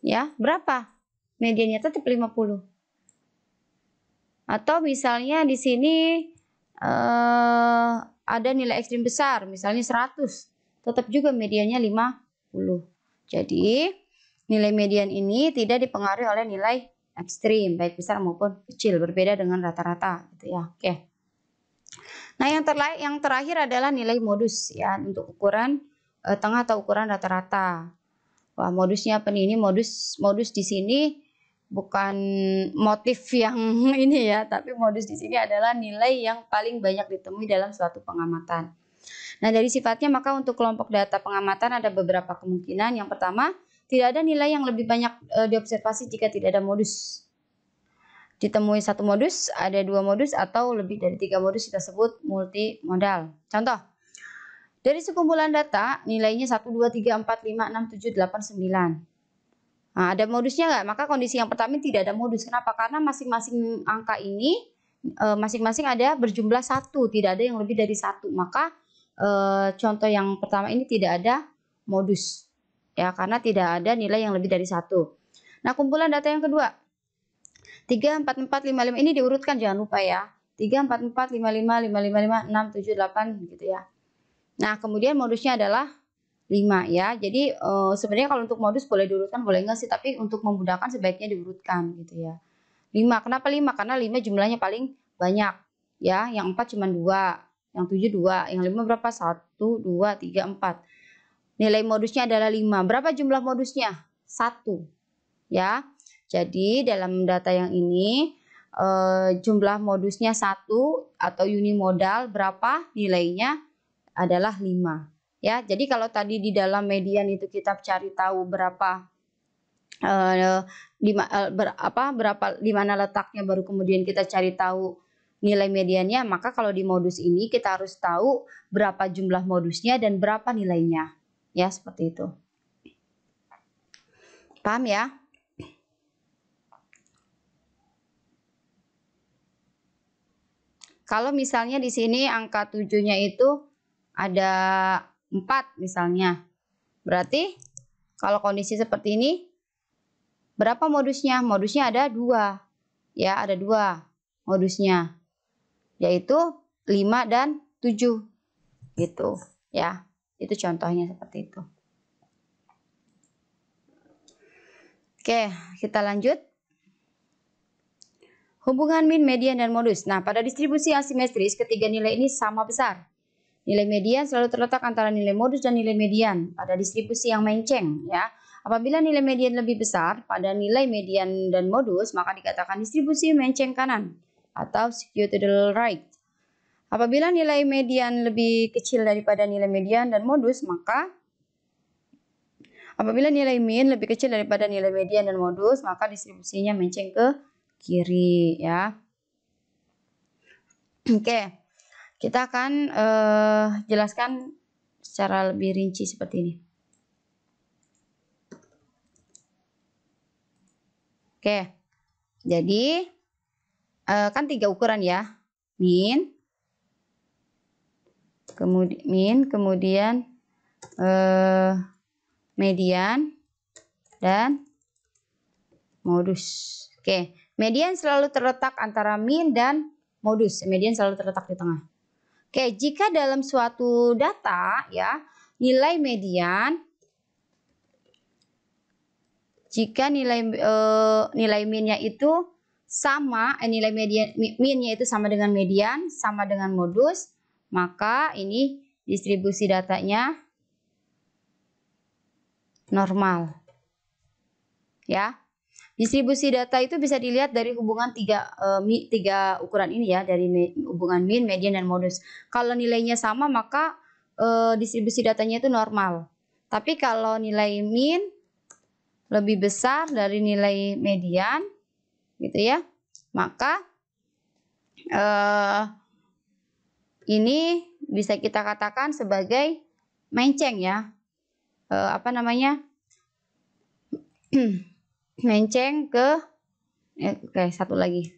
Ya, berapa? Mediannya tetap 50. Atau misalnya di sini ada nilai ekstrim besar, misalnya 100, tetap juga mediannya 50. Jadi, nilai median ini tidak dipengaruhi oleh nilai ekstrim, baik besar maupun kecil, berbeda dengan rata-rata gitu ya. Oke. Nah, yang terakhir adalah nilai modus ya, untuk ukuran tengah atau ukuran rata-rata. Wah, modusnya apa nih? Ini modus di sini bukan motif yang ini ya, tapi modus di sini adalah nilai yang paling banyak ditemui dalam suatu pengamatan. Nah, dari sifatnya maka untuk kelompok data pengamatan ada beberapa kemungkinan. Yang pertama, tidak ada nilai yang lebih banyak diobservasi jika tidak ada modus. Ditemui satu modus, ada dua modus, atau lebih dari 3 modus kita sebut multimodal. Contoh, dari sekumpulan data nilainya 1, 2, 3, 4, 5, 6, 7, 8, 9. Nah, ada modusnya nggak? Maka kondisi yang pertama tidak ada modus. Kenapa? Karena masing-masing angka ini masing-masing ada berjumlah 1, tidak ada yang lebih dari 1. Maka contoh yang pertama ini tidak ada modus. Ya, karena tidak ada nilai yang lebih dari 1. Nah, kumpulan data yang kedua. 3, 4, 4, 5, 5 ini diurutkan, jangan lupa ya. 3, 4, 4, 5, 5, 5, 5, 5, 6, 7, 8 gitu ya. Nah, kemudian modusnya adalah 5 ya. Jadi sebenarnya kalau untuk modus boleh diurutkan, boleh enggak sih, tapi untuk memudahkan sebaiknya diurutkan gitu ya. 5, kenapa 5? Karena 5 jumlahnya paling banyak ya. Yang 4 cuma 2, yang 7 2, yang 5 berapa? 1, 2, 3, 4. Nilai modusnya adalah 5. Berapa jumlah modusnya? 1 ya. Jadi dalam data yang ini jumlah modusnya 1 atau unimodal, berapa nilainya adalah 5 ya. Jadi kalau tadi di dalam median itu kita cari tahu berapa di mana letaknya, baru kemudian kita cari tahu nilai mediannya, maka kalau di modus ini kita harus tahu berapa jumlah modusnya dan berapa nilainya ya, seperti itu. Paham ya? Kalau misalnya di sini angka 7-nya itu ada 4 misalnya. Berarti kalau kondisi seperti ini berapa modusnya? Modusnya ada 2. Ya, ada 2 modusnya. Yaitu 5 dan 7. Gitu ya. Itu contohnya seperti itu. Oke, kita lanjut. Hubungan min, median, dan modus. Nah, pada distribusi asimetris, ketiga nilai ini sama besar. Nilai median selalu terletak antara nilai modus dan nilai median pada distribusi yang menceng ya. Apabila nilai median lebih besar pada nilai median dan modus, maka dikatakan distribusi menceng kanan atau skew to the right. Apabila nilai median lebih kecil daripada nilai median dan modus, maka apabila nilai min lebih kecil daripada nilai median dan modus, maka distribusinya menceng ke kiri ya. Oke. Kita akan jelaskan secara lebih rinci seperti ini. Oke, jadi kan 3 ukuran ya, min, kemudian median, dan modus. Oke, median selalu terletak antara min dan modus. Median selalu terletak di tengah. Oke, jika dalam suatu data ya, nilai median, jika nilai minnya itu sama, nilai minnya itu sama dengan median, sama dengan modus, maka ini distribusi datanya normal. Ya. Distribusi data itu bisa dilihat dari hubungan tiga ukuran ini ya, dari hubungan min, median, dan modus. Kalau nilainya sama, maka distribusi datanya itu normal. Tapi kalau nilai min lebih besar dari nilai median, gitu ya, maka ini bisa kita katakan sebagai menceng ya. Menceng ke satu lagi,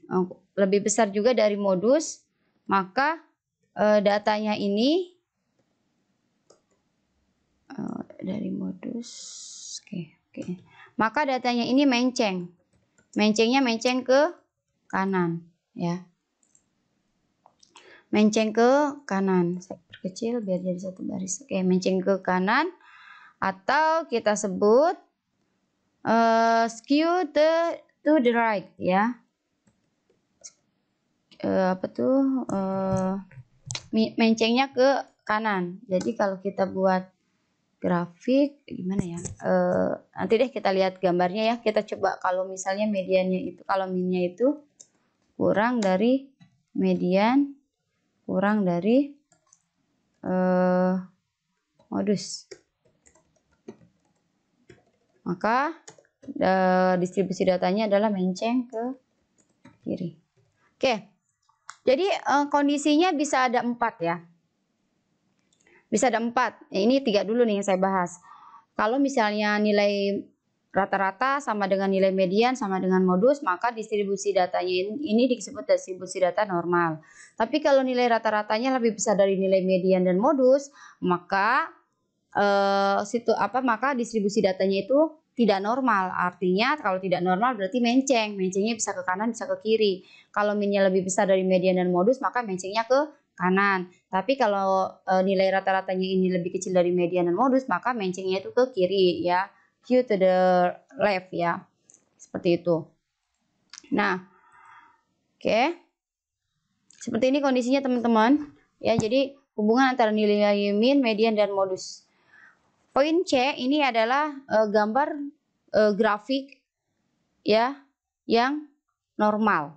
lebih besar juga dari modus, maka datanya ini dari modus, maka datanya ini menceng. Mencengnya menceng ke kanan, ya. Menceng ke kanan. Saya perkecil biar jadi satu baris. Oke, menceng ke kanan atau kita sebut skew to the right, ya. Apa tuh? Mencengnya ke kanan. Jadi kalau kita buat grafik gimana ya? Nanti deh kita lihat gambarnya ya. Kita coba kalau misalnya mediannya itu, kalau minnya itu kurang dari median, kurang dari modus, maka distribusi datanya adalah menceng ke kiri. Oke, jadi kondisinya bisa ada 4 ya. Bisa ada 4. Ini 3 dulu nih yang saya bahas. Kalau misalnya nilai rata-rata sama dengan nilai median sama dengan modus, maka distribusi datanya ini disebut distribusi data normal. Tapi kalau nilai rata-ratanya lebih besar dari nilai median dan modus, maka maka distribusi datanya itu tidak normal. Artinya kalau tidak normal berarti menceng. Mencengnya bisa ke kanan, bisa ke kiri. Kalau minnya lebih besar dari median dan modus, maka mencengnya ke kanan. Tapi kalau nilai rata-ratanya ini lebih kecil dari median dan modus, maka mencengnya itu ke kiri, ya. Q to the left, ya. Seperti itu. Nah, oke. Seperti ini kondisinya teman-teman. Ya, jadi hubungan antara nilai min, median, dan modus. Poin C ini adalah gambar grafik, ya, yang normal.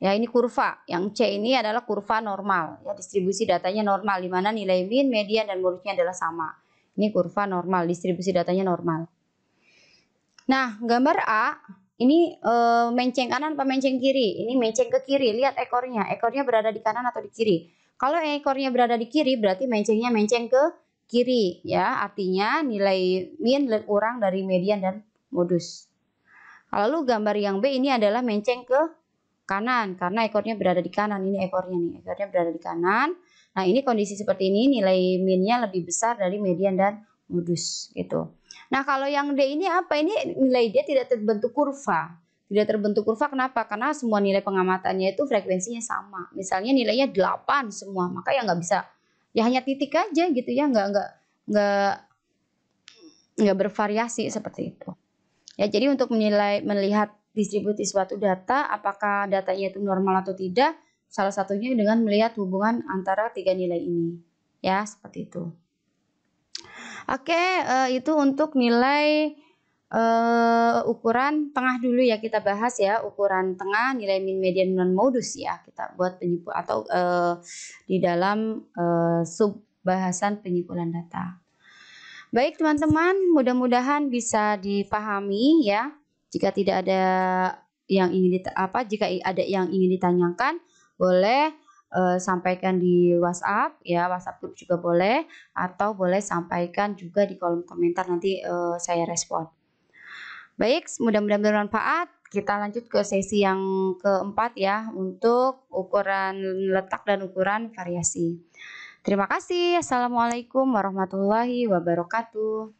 Ya, ini kurva. Yang C ini adalah kurva normal. Ya, distribusi datanya normal, di mana nilai min, median, dan modusnya adalah sama. Ini kurva normal, distribusi datanya normal. Nah, gambar A, ini menceng kanan apa menceng kiri? Ini menceng ke kiri, lihat ekornya. Ekornya berada di kanan atau di kiri? Kalau ekornya berada di kiri, berarti mencengnya menceng ke kiri. Ya, artinya nilai min kurang dari median dan modus. Lalu gambar yang B ini adalah menceng ke kanan karena ekornya berada di kanan. Ini ekornya nih, ekornya berada di kanan. Nah, ini kondisi seperti ini, nilai minnya lebih besar dari median dan modus gitu. Nah, kalau yang D ini apa? Ini nilai D tidak terbentuk kurva. Tidak terbentuk kurva kenapa? Karena semua nilai pengamatannya itu frekuensinya sama. Misalnya nilainya 8 semua, maka ya nggak bisa, ya hanya titik aja gitu ya, nggak bervariasi seperti itu. Ya, jadi untuk melihat distribusi suatu data, apakah datanya itu normal atau tidak, salah satunya dengan melihat hubungan antara 3 nilai ini. Ya, seperti itu. Oke, itu untuk nilai ukuran tengah dulu ya, kita bahas ya, ukuran tengah, nilai min, median, dan modus ya, kita buat penyimpulan atau di dalam sub bahasan penyimpulan data. Baik teman-teman, mudah-mudahan bisa dipahami ya. Jika tidak ada yang ingin jika ada yang ingin ditanyakan, boleh sampaikan di WhatsApp ya, WhatsApp group juga boleh, atau boleh sampaikan juga di kolom komentar, nanti saya respon. Baik, mudah-mudahan bermanfaat. Kita lanjut ke sesi yang keempat ya, untuk ukuran letak dan ukuran variasi. Terima kasih. Assalamualaikum warahmatullahi wabarakatuh.